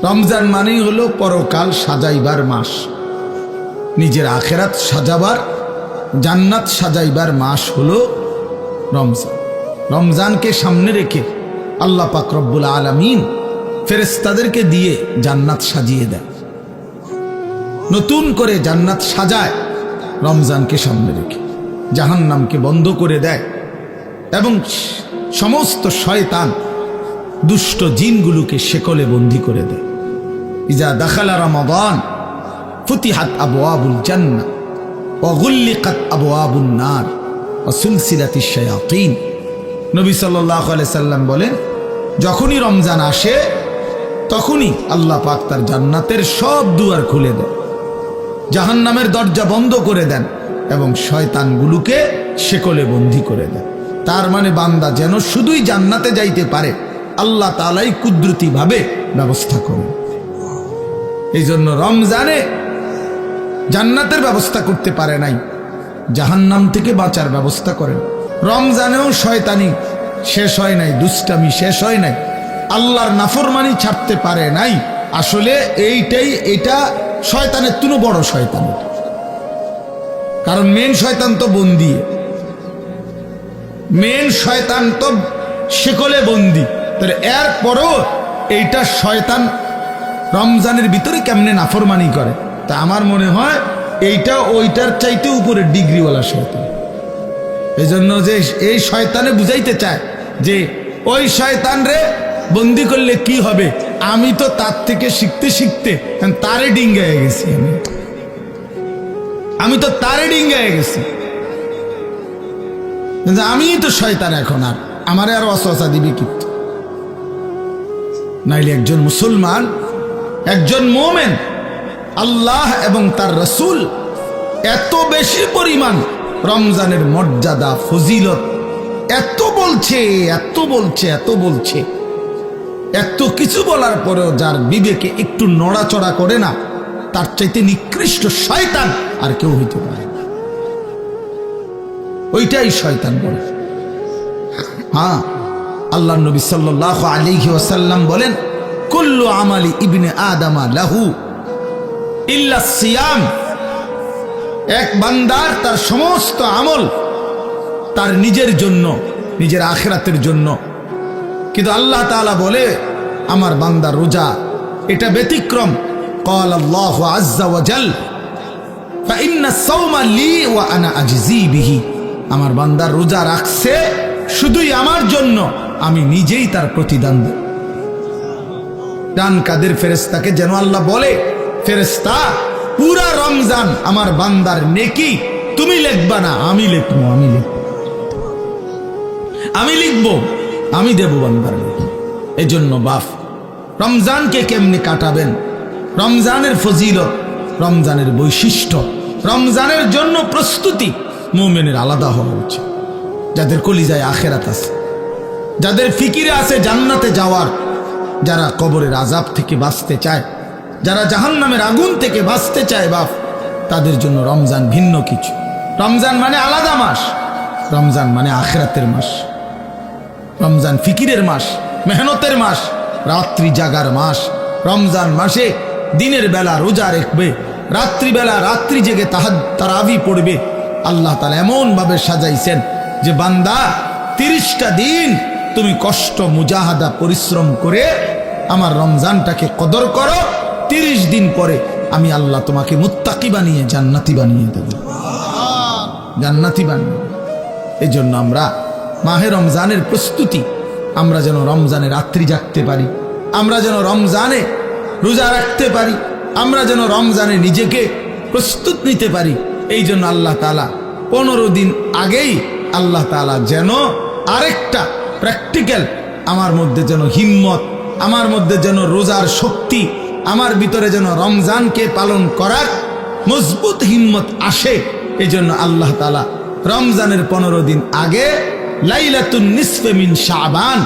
রমজান মানেই হলো পরকাল সাজাইবার মাস, নিজের আখেরাত সাজাবার, জান্নাত সাজাইবার মাস হলো রমজান। রমজানকে সামনে রেখে আল্লাহ পাক রব্বুল আলামিন ফেরেশতাদেরকে দিয়ে জান্নাত সাজিয়ে দেয়, নতুন করে জান্নাত সাজায় রমজানকে সামনে রেখে, জাহান্নামকে বন্ধ করে দেয় এবং সমস্ত শয়তান দুষ্ট জিনগুলোকে শেকলে বন্দী করে দেয়। ইজা দাখালা রমাদান ফুতিহাত আবওয়াবুল জান্নাহ ওয়া গুল্লিকাত আবওয়াবুন নার ওয়া সুলসিলাতিশ শায়াতিন। নবী সাল্লাল্লাহু আলাইহি সাল্লাম বলেন, যখনই রমজান আসে তখনই আল্লাহ পাক তার জান্নাতের সব দুয়ার খুলে দেন, জাহান্নামের দরজা বন্ধ করে দেন এবং শয়তানগুলোকে শেকলে বন্দী করে দেন। তার মানে বান্দা যেন শুধুই জান্নাতে যাইতে পারে আল্লাহ তাআলাই কুদরতি ভাবে ব্যবস্থা করেন। এই জন্য রমজানে জান্নাতের ব্যবস্থা করতে পারে নাই, জাহান্নাম থেকে বাঁচার ব্যবস্থা করেন। রমজানেও শয়তানি শেষ হয় নাই, দুষ্টামি শেষ হয় নাই, আল্লাহর নাফরমানি ছাড়তে পারে নাই। আসলে এটা শয়তানের তুনো বড় শয়তান, কারণ মেন শয়তান তো বন্দী, মেন শয়তান তো শেকলে বন্দী। তাহলে এরপরও এইটা শয়তান রমজানের ভিতরে কেমনে নাফরমানি করে, তা আমার মনে হয় এইটা ওইটার চাইতে উপরে ডিগ্রিওয়ালা শয়তান। এই জন্য যে এই শয়তানে বুঝাইতে চায় যে ওই শয়তান রে বন্দি করলে কি হবে, আমি তো তার থেকে শিখতে শিখতে তারে ডিঙ্গায় গেছি, আমি তো তারে ডিঙ্গায় গেছি, আমি তো শয়তান, এখন আর আমারে আর ওয়াসওয়াসা দিবি কিন্তু। নাইলে একজন মুসলমান, একজন মুমিন আল্লাহ এবং তার রাসূল এত বেশি পরিমাণ রমজানের মর্যাদা ফজিলত এত বলছে, এত বলছে, এত বলছে, এত কিছু বলার পরেও যার বিবেকে একটু নড়াচড়া করে না, তার চাইতে নিকৃষ্ট শয়তান আর কেউ হইতে পারে না। ওইটাই শয়তান বলে। হ্যাঁ, আল্লাহ নবী সাল্লাল্লাহু আলাইহি ওয়াসাল্লাম বলেন, কুল্লু আমালি ইবনে আদামা লাহু ইল্লা সিয়াম। এক বান্দার তার সমস্ত আমল তার নিজের জন্য, নিজের আখিরাতের জন্য, কিন্তু আল্লাহ তাআলা বলে আমার বান্দার রোজা এটা ব্যতিক্রম। قال الله عز وجل فإن الصوم لي وأنا أجزي به। আমার বান্দার রোজা রাখছে শুধুই আমার জন্য, আমি নিজেই তার প্রতিদান দেব। ডান কাদের ফেরেশতাকে যেন আল্লাহ বলে, ফেরেশতা পুরা রমজান আমার বান্দার নেকি তুমি লিখবা না, আমি লিখবো, আমি লিখবো, আমি দেব বান্দার নেকি। এই জন্য বাপ, রমজানকে কেমনে কাটাবেন, রমজানের ফজিলত, রমজানের বৈশিষ্ট্য, রমজানের জন্য প্রস্তুতি মুমিনের আলাদা হওয়া উচিত। যাদের কলিজায় আখেরাত আছে, যাদের ফিকিরে আছে জান্নাতে যাওয়ার, যারা কবরের আযাব থেকে বাঁচতে চায়, যারা জাহান্নামের আগুন থেকে বাঁচতে চায় বাপ, তাদের জন্য রমজান ভিন্ন কিছু। রমজান মানে আলাদা মাস, রমজান মানে আখেরাতের মাস, রমজান ফিকিরের মাস, মেহনতের মাস, রাত্রি জাগার মাস। রমজান মাসে দিনের বেলা রোজা রাখবে, রাত্রিবেলা রাত্রি জেগে তারাবি পড়বে। আল্লাহ তাআলা এমন ভাবে সাজাইছেন যে বান্দা 30টা দিন তুমি কষ্ট মুজাহাদা পরিশ্রম করে আমার রমজানটাকে কদর করো, 30 দিন পরে আমি আল্লাহ তোমাকে মুত্তাকি বানিয়ে জান্নাতি বানিয়ে দেব, জান্নাতি বানিয়ে। এই জন্য আমরা মাহে রমজানের প্রস্তুতি, আমরা যেন রমজানে রাত্রি জাগতে পারি, আমরা যেন রমজানে রোজা রাখতে পারি, আমরা যেন রমজানে নিজেকে প্রস্তুত নিতে পারি। এই জন্য আল্লাহ তাআলা 15 দিন আগেই আল্লাহ তাআলা যেন আরেকটা প্র্যাকটিক্যাল আমার মধ্যে যেন হিম্মত, আমার মধ্যে যেন রোজার শক্তি, আমার ভিতরে যেন রমজানকে পালন করার মজবুত হিম্মত আসে। এই জন্য আল্লাহ তাআলা রমজানের 15 দিন আগে লাইলাতুন নিসফে মিন শাবান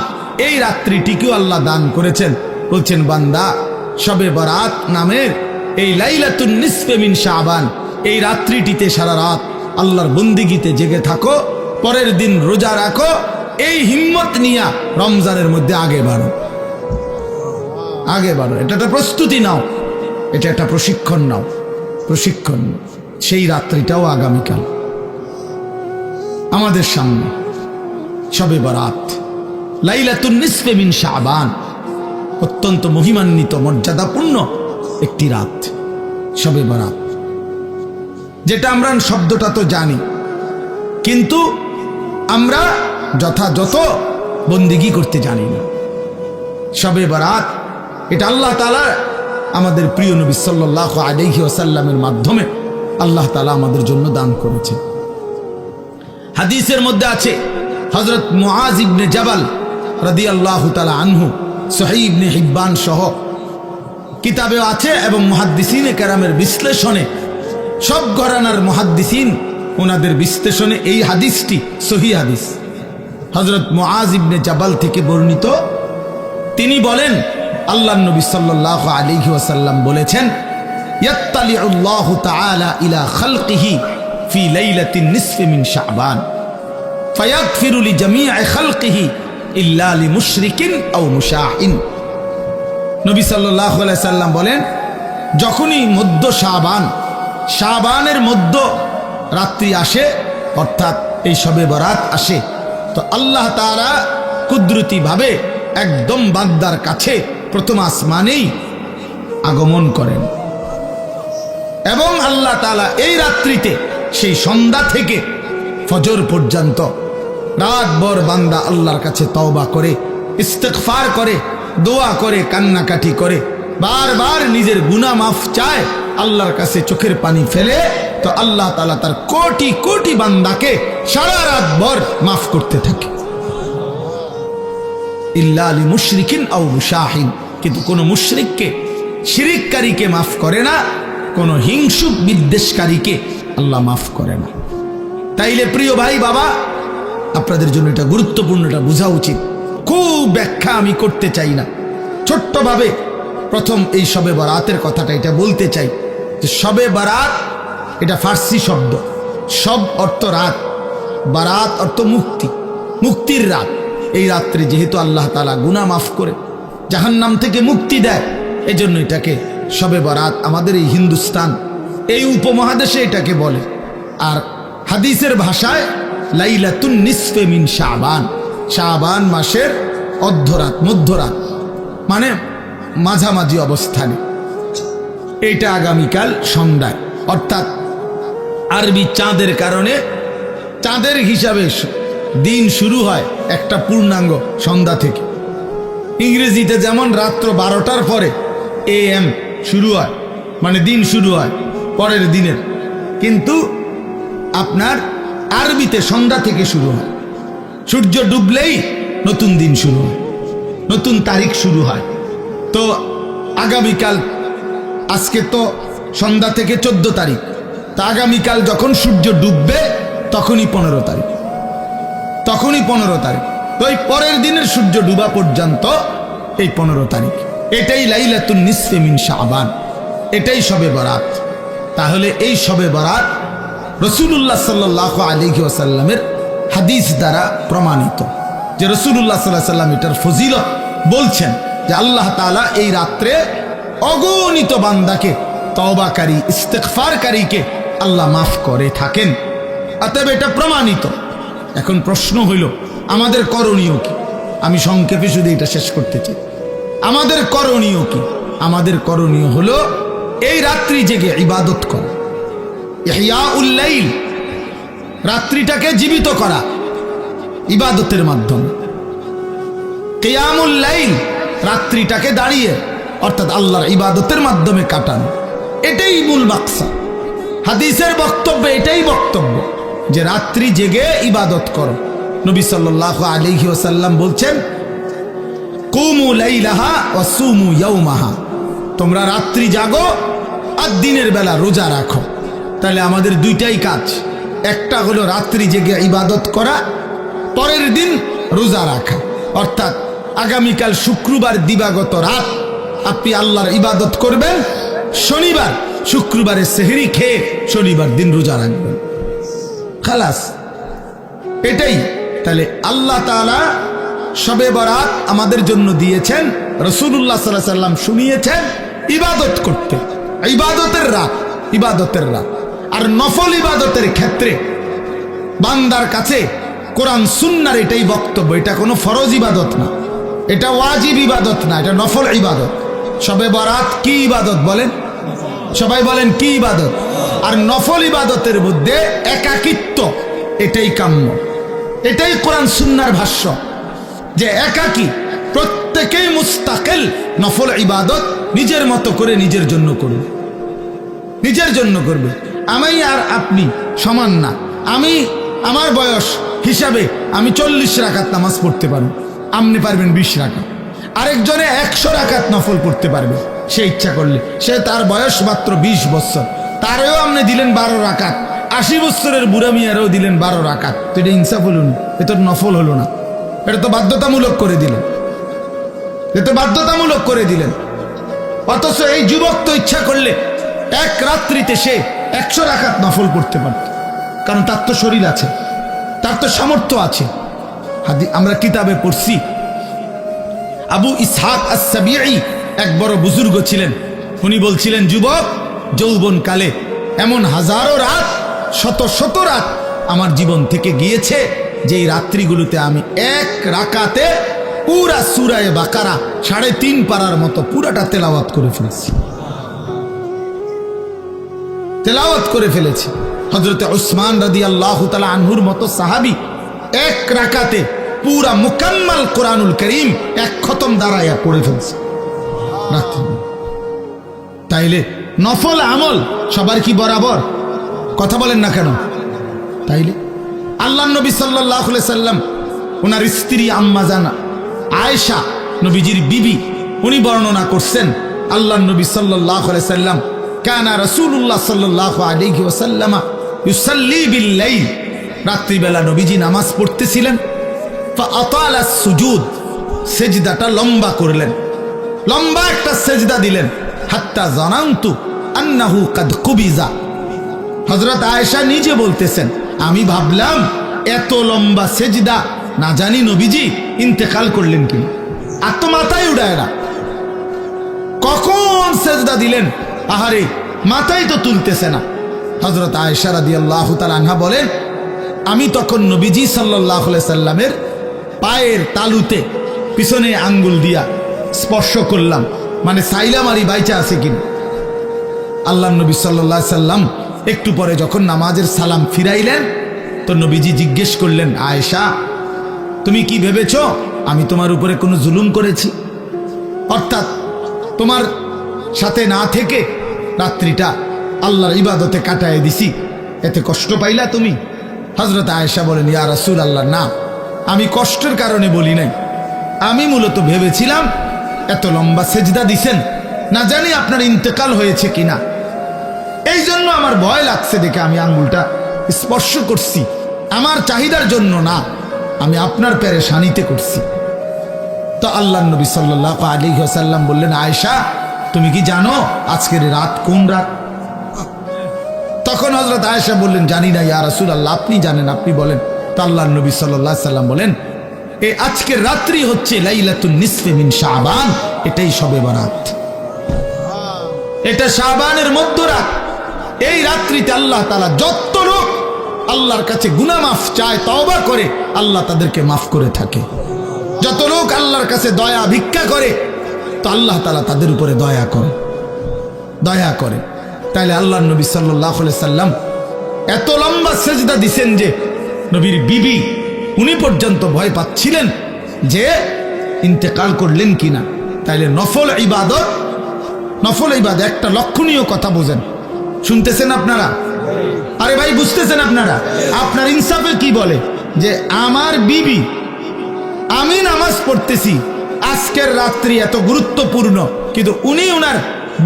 এই রাত্রিটিকেও আল্লাহ দান করেছেন। বলছেন বান্দা, শবে বরাত নামের এই লাইলাতুন নিসফে মিন শাবান এই রাত্রিটিতে সারা রাত আল্লাহর বন্দিগিতে জেগে থাকো, পরের দিন রোজা রাখো, এই হিম্মত নিয়া রমজানের মধ্যে আগে বাড়ো। আগে বাড়ো, এটা একটা প্রস্তুতি নাও, এটা একটা প্রশিক্ষণ নাও, প্রশিক্ষণ। সেই রাত্রিটাও আগামীকাল আমাদের সামনে, শবে বরাত, লাইলাতুন নিসফে মিন শাবান, অত্যন্ত মহিমান্বিত মর্যাদাপূর্ণ একটি রাত শবে বরাত, যেটা আমরা শব্দটা তো জানি, কিন্তু আমরা যথাযথ বন্দিগি করতে জানি না। শবে বরাত এটা আল্লাহ তাআলা আমাদের প্রিয় নবী সাল্লাল্লাহু আলাইহি ওয়াসাল্লামের মাধ্যমে আল্লাহ তাআলা আমাদের জন্য দান করেছেন। হাদিসের মধ্যে আছে হযরত মুআজ ইবনে জাবাল রাদিয়াল্লাহু তাআলা আনহু, সহিহ ইবনে হিব্বান সহ কিতাবেও আছে, এবং মুহাদ্দিসিনে কেরামের বিশ্লেষণে, সব ঘরানার মুহাদ্দিসিন ওনাদের বিশ্লেষণে এই হাদিসটি সহিহ হাদিস। হযরত মুআজ ইবনে জাবাল থেকে বর্ণিত, তিনি বলেন আল্লাহর নবী সাল্লাল্লাহু আলাইহি ওয়াসাল্লাম বলেছেন, ইয়াত্তালিউল্লাহু তাআলা ইলা খালকিহি ফি লাইলাতিন নিসফি মিন শাবান ফায়াগফিরু লিজামিই খালকিহি ইল্লা লিমুশরিকিন আও মুশাহিন। নবী সাল্লাল্লাহু আলাইহি সাল্লাম বলেন, যখনই মধ্য শাবানের মধ্য রাত্রি আসে, অর্থাৎ এই শবে বরাত আসে, তো আল্লাহ তাআলা কুদরতি ভাবে একদম বান্দার কাছে প্রথম আসমানেই আগমন করেন, এবং আল্লাহ তাআলা এই রাত্রিতে সেই সন্ধ্যা থেকে ফজর পর্যন্ত রাতভর বান্দা আল্লাহর কাছে তওবা করে, ইস্তিগফার করে, দোয়া করে, কান্নাকাটি করে, বারবার নিজের গুনাহ মাফ চায়, আল্লাহর কাছে চোখের পানি ফেলে, তো আল্লাহ তাআলা তার কোটি কোটি বান্দাকে সারা রাতভর মাফ করতে থাকে। ইল্লা লিমুশরিকিন আও মুশাহিন, কিন্তু কোন মুশরিককে, শিরিককারীকে মাফ করে না, কোন হিংসুক বিদ্বেষকারীকে আল্লাহ মাফ করে না। তাইলে প্রিয় ভাই বাবা, আপনাদের জন্য এটা গুরুত্বপূর্ণ, এটা বোঝা উচিত। খুব ব্যাখ্যা আমি করতে চাই না, ছোট্টভাবে প্রথম এই শবে বরাতের কথাটা এটা বলতে চাই যে শবে বরাত এটা ফার্সি শব্দ, সব অর্থ রাত, বারাত অর্থ মুক্তি, মুক্তির রাত। এই রাত্রে যেহেতু আল্লাহ তাআলা গুনাহ মাফ করে জাহান্নাম থেকে মুক্তি দেয়, এজন্য এটাকে শবে বরাত আমাদের এই হিন্দুস্তান, এই উপমহাদেশে এটাকে বলে। আর হাদিসের ভাষায় লাইলাতুন নিসফে মিন শাবান, শাবান মাসের অর্ধরাত, মধ্যরাত, মানে মাঝামাঝি অবস্থানে। এইটা আগামীকাল সন্ধ্যায়, অর্থাৎ আরবি চাঁদের কারণে চাঁদের হিসাবে দিন শুরু হয় একটা পূর্ণাঙ্গ সন্ধ্যা থেকে। ইংরেজিতে যেমন রাত্র 12টার পরে AM শুরু হয়, মানে দিন শুরু হয় পরের দিনের, কিন্তু আপনার আরবিতে সন্ধ্যা থেকে শুরু হয়। সূর্য ডুবলেই নতুন দিন শুরু হয়, নতুন তারিখ শুরু হয়। তো আগামীকাল, আজকে তো সন্ধ্যা থেকে 14 তারিখ, তা আগামীকাল যখন সূর্য ডুববে তখনই 15 তারিখ, তখনই 15 তারিখ। তো এই পরের দিনের সূর্য ডুবা পর্যন্ত এই 15 তারিখ, এটাই লাইলাতুন নিসফে মিন শাবান, এটাই শবে বরাত। তাহলে এই শবে বরাত রাসূলুল্লাহ সাল্লাল্লাহু আলাইহি ওয়াসাল্লামের হাদিস দ্বারা প্রমাণিত, যে রাসূলুল্লাহ সাল্লাল্লাহু আলাইহি ওয়াসাল্লাম এটার ফজিলত বলছেন যে আল্লাহ তাআলা এই রাত্রে অগণিত বান্দাকে, তওবাকারী, ইস্তিগফারকারীকে আল্লাহ মাফ করে থাকেন। অতএব এটা প্রমাণিত। এখন প্রশ্ন হইল আমাদের করণীয় কি? আমি সংক্ষেপে শুধু এটা শেষ করতে চাই। আমাদের করণীয় কি? আমাদের করণীয় হলো এই রাত্রি জেগে ইবাদত করা, ইহয়াউল লাইল, রাত্রিটাকে জীবিত করা ইবাদতের মাধ্যমে। কিয়ামুল লাইল, রাত্রিটাকে দাঁড়িয়ে অর্থাৎ আল্লাহর ইবাদতের মাধ্যমে কাটানো, এটাই মূল মাকসাদ। হাদিসের বক্তব্য এটাই বক্তব্য যে রাত্রি জেগে ইবাদত করো। নবী সাল্লাল্লাহু আলাইহি ওয়াসাল্লাম বলছেন, কুমু লাইলাহা ওয়া সুমু ইয়াওমাহা, তোমরা রাত্রি জাগো আর দিনের বেলা রোজা রাখো। তাহলে আমাদের দুইটাই কাজ, একটা হলো রাত্রি জেগে ইবাদত করা, পরের দিন রোজা রাখা। অর্থাৎ আগামীকাল শুক্রবার দিবাগত রাত আপনি আল্লাহর ইবাদত করবেন, শনিবার শুক্রবারে সেহরি খেয়ে শনিবার দিন রোজা রাখবেন, খালাস, এটাই। তাহলে আল্লাহ তাআলা শবে বরাত আমাদের জন্য দিয়েছেন রাসূলুল্লাহ সাল্লাল্লাহু আলাইহি সাল্লাম শুনিয়েছেন ইবাদত করতে, ইবাদতের রাত। আর নফল ইবাদতের ক্ষেত্রে বান্দার কাছে কোরআন সুন্নাহর এটাই বক্তব্য, এটা কোনো ফরজ ইবাদত না, এটা ওয়াজিব ইবাদত না, এটা নফল ইবাদত। শবে বরাত কি ইবাদত বলেন? সবাই বলেন কি ইবাদত? আর নফল ইবাদতের মধ্যে একাকিত্ব, এটাই কাম্য, এটাই কোরআন সুন্নাহর ভাষ্য, যে একাকী প্রত্যেকেই মুস্তাকিল নফল ইবাদত নিজের মতো করে নিজের জন্য করবে, নিজের জন্য করবে। আমি আর আপনি সমান না। আমি আমার বয়স হিসাবে আমি 40 রাকাত নামাজ পড়তে পারবো, আপনি পারবেন 20 রাকাত। আরেকজনে 100 রাকাত নফল পড়তে পারবে সে ইচ্ছা করলে। সে তার বয়স মাত্র 20 বছর, তারেও আপনি দিলেন 12 রাকাত। 80 বছরের বুড়া মিয়ারও দিলেন 12 রাকাত। তো এটা ইনসাফ হলো না, এটা নফল হলো না, এটা তো বাধ্যতামূলক করে দিলেন, এটা বাধ্যতামূলক করে দিলেন। অথচ এই যুবক তো ইচ্ছা করলে এক রাত্রিতে সে 100 রাকাত নফল পড়তে পারত, কারণ তার তো শরীর আছে, তার তো সামর্থ্য আছে। আমরা কিতাবে পড়ছি আবু ইসহাক আস-সাবিঈ এক বড় বুজুর্গ ছিলেন। উনি বলছিলেন, যুবক যৌবন কালে এমন হাজারো রাত, শত শত রাত আমার জীবন থেকে গিয়েছে, যেই রাত্রিগুলোতে আমি এক রাকাতে পুরা সূরা বাকারা 3.5 পারার মতো পুরাটা তেলাওয়াত করে ফেলেছি, তেলাওয়াত করে ফেলেছি। হযরতে উসমান রাদিয়াল্লাহু তাআলা আনহুর মতো সাহাবী এক রাকাতে পুরা মুকাম্মাল কোরআনুল কারীম এক খতম দাঁড়ায়া পড়ে ফেলছে রাত্রি। তাইলে নফল আমল সবার কি বরাবর? কথা বলেন না কেন? তাইলে আল্লাহর নবী সাল্লাল্লাহু আলাইহি সাল্লাম, ওনার স্ত্রী আম্মা জানা আয়েশা, নবীজির বিবি, উনি বর্ণনা করছেন আল্লাহর নবী সাল্লাল্লাহু আলাইহি সাল্লাম কানা রাসূলুল্লাহ সাল্লাল্লাহু আলাইহি ওয়াসাল্লাম ইউসাল্লি বিল লাইল, রাত্রিবেলা নবীজি নামাজ পড়তেছিলেন। ফাআতালা সুজুদ, সেজদাটা লম্বা করলেন, লম্বা একটা সেজদা দিলেন। হাত্তা জানান্তু আন্নাহু কাদ কুবিজা, হযরত আয়েশা নিজে বলতেছেন, আমি ভাবলাম এত লম্বা সেজদা না জানি নবীজি ইন্তেকাল করলেন কিনা। আর তো মাথায় উড়ায় না, কখন সেজদা দিলেন, আহারে মাথায় তো তুলতেছে না। হযরত আয়েশা রাদিয়াল্লাহু তাআলা আনহা বলেন, আমি তখন নবীজি সাল্লাল্লাহু আলাইহি সাল্লামের পায়ের তালুতে পিছনে আঙ্গুল দিয়া স্পর্শ করলাম, মানে সাইলাম আরি বাইচা আছে কিনা। আল্লাহর নবী সাল্লাল্লাহু আলাইহি সাল্লাম একটু পরে যখন নামাজের সালাম ফিরাইলেন, তো নবীজি জিজ্ঞেস করলেন, আয়েশা তুমি কি ভেবেছো আমি তোমার উপরে কোনো জুলুম করেছি? অর্থাৎ তোমার সাথে না থেকে রাত্রিটা আল্লাহর ইবাদতে কাটায় দিছি, এতে কষ্ট পাইলা তুমি? হযরত আয়েশা বলেন, ইয়া রাসূলুল্লাহ, না, আমি কষ্টের কারণে বলি নাই, আমি মূলত ভেবেছিলাম এত লম্বা সেজদা দিছেন, না জানি আপনার ইন্তেকাল হয়েছে কিনা, এই জন্য আমার ভয় লাগছে দেখে আমি আঙ্গুলটা স্পর্শ করছি, আমার চাহিদার জন্য না, আমি আপনার পেরেশানিতে করছি। তো আল্লাহর নবী সাল্লাল্লাহু আলাইহি ওয়াসাল্লাম বললেন, আয়েশা তুমি কি জানো আজকের রাত কোন রাত? তখন হযরত আয়েশা বললেন, জানি না ইয়া রাসূলুল্লাহ, আপনি জানেন, আপনি বলেন। তো আল্লাহর নবী সাল্লাল্লাহু আলাইহি ওয়াসাল্লাম বলেন, এই আজকের রাত্রি হচ্ছে লাইলাতুন নিসফি মিন শাবান, এটাই শবে বরাত, এটা শাবানের মধ্যরাত। এই রাত্রিতে আল্লাহ তাআলা যত লোক আল্লাহর কাছে গুনাহ মাফ চায়, তওবা করে, আল্লাহ তাদেরকে মাফ করে থাকে। যত লোক আল্লাহর কাছে দয়া ভিক্ষা করে, তো আল্লাহ তাআলা তাদের উপরে দয়া করে, দয়া করে। তাইলে আল্লাহর নবী সাল্লাল্লাহু আলাইহি সাল্লাম এত লম্বা সেজদা দিছেন যে নবীর বিবি উনি পর্যন্ত ভয় পাচ্ছিলেন যে ইন্তেকাল করলেন কিনা। তাইলে নফল ইবাদত, নফল ইবাদত একটা লক্ষণীয় কথা বোঝেন, শুনতেছেন আপনারা? আরে ভাই বুঝতেছেন আপনারা? আপনার ইনসাফে কি বলে যে আমার বিবি, আমি নামাজ পড়তেছি, আজকের রাত্রি এত গুরুত্বপূর্ণ, কিন্তু উনি ওনার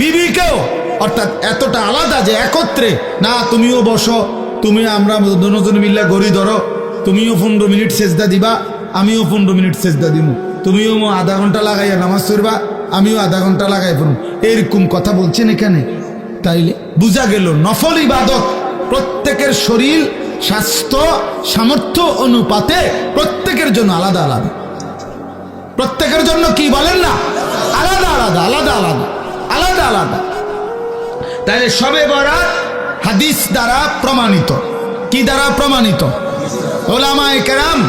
বিবিকেও, অর্থাৎ এতটা আলাদা যে একত্রে না, তুমিও বসো, তুমি আমরা দুজন মিল্লা গড়ি ধরো, তুমিও 15 মিনিট সেজদা দিবা, আমিও 15 মিনিট সেজদা দিব, তুমিও আধা ঘন্টা লাগাইয়া নামাজ পড়বা, আমিও আধা ঘন্টা লাগাই পড়ব, এরকম কথা বলছেন এখানে। তাইলে বোঝা গেল নফল ইবাদত প্রত্যেকের শরীর স্বাস্থ্য সামর্থ্য অনুপাতে প্রত্যেকের জন্য আলাদা আলাদা, প্রত্যেকের জন্য কি বলেন না আলাদা আলাদা আলাদা আলাদা আলাদা আলাদা। তাহলে শবে বরাত হাদিস দ্বারা প্রমাণিত। কি দ্বারা প্রমাণিত? ওলামায়ে কেরাম,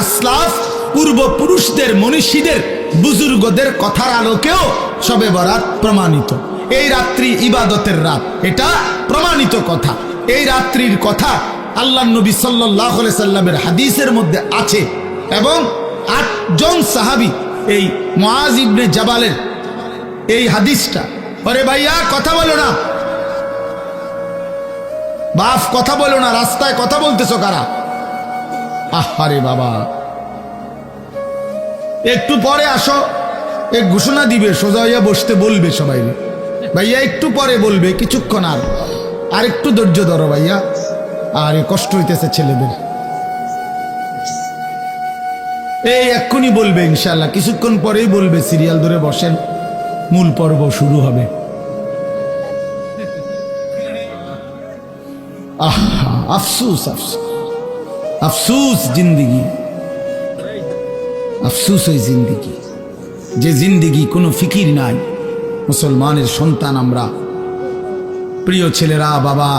আসলাফ, পূর্বপুরুষদের, মনীষীদের, বুজুর্গদের কথার আলোকেও শবে বরাত প্রমাণিত। এই রাত্রি ইবাদতের রাত, এটা প্রমাণিত কথা। এই রাত্রির কথা আল্লাহ নবী সাল্লাল্লাহু আলাইহি সাল্লামের হাদিসের মধ্যে আছে এবং 8 জন সাহাবী এই মুআজ ইবনে জাবালের এই হাদিসটা, আরে ভাইয়া কথা বলো না, বাপ কথা বলো না, রাস্তায় কথা বলতেছো কারা? আহারে বাবা, একটু পরে আসো, এক ঘোষণা দিবে, সোজা হইয়া বসতে বলবে সবাই, ভাইয়া একটু পরে বলবে, কিছুক্ষণ আর একটু ধৈর্য ধরো ভাইয়া, আরে কষ্ট হইতেছে ছেলেদের, এই এক্ষুনি বলবে ইনশাল্লাহ, কিছুক্ষণ পরেই বলবে, সিরিয়াল ধরে বসেন, মূল পর্ব শুরু হবে। আহা, আফসুস আফসুস আফসুস জিন্দিগি, আফসুস ওই জিন্দিগি, যে জিন্দিগি কোনো ফিকির নাই। মুসলমানের সন্তান আমরা, প্রিয় ছেলেরা, বাবা,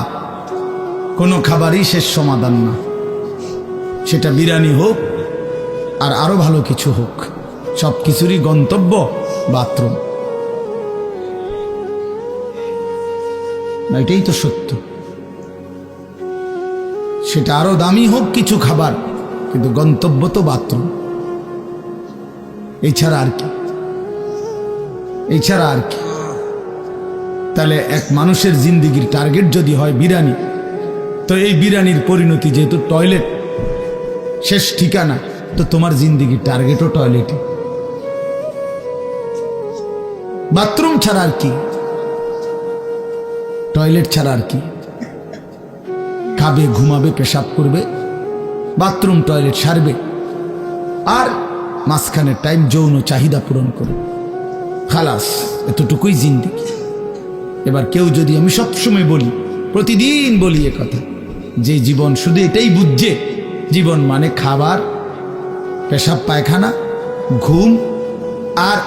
কোনো খাবারই শেষ সমাধান না, সেটা বিরিয়ানি হোক আর আরো ভালো কিছু হোক, সব কিছুরই গন্তব্য বাথরুম। এটাই তো সত্য। সেটা আরো দামি হোক কিছু খাবার, কিন্তু গন্তব্য তো বাথরুম। এছাড়া আর কি, এছাড়া আর কি? তাহলে এক মানুষের জিন্দিগির টার্গেট যদি হয় বিরিয়ানি, তো এই বিরিয়ানির পরিণতি যেহেতু টয়লেট শেষ ঠিকানা, তো তোমার জিন্দিগির টার্গেটও টয়লেটে। বাথরুম ছাড়া আর কি, টয়লেট ছাড়া আর কি? খাবে, ঘুমাবে, পেশাব করবে, বাথরুম টয়লেট সারবে, আর মাঝখানে টাইম যৌন চাহিদা পূরণ করবে, খালাস, এতটুকুই জিন্দিগি। এবার কেউ যদি, আমি সবসময় বলি, প্রতিদিন বলি এ কথা, যে জীবন শুধু এটাই বুঝছে, জীবন মানে খাবার, পেশাব পায়খানা, ঘুম আর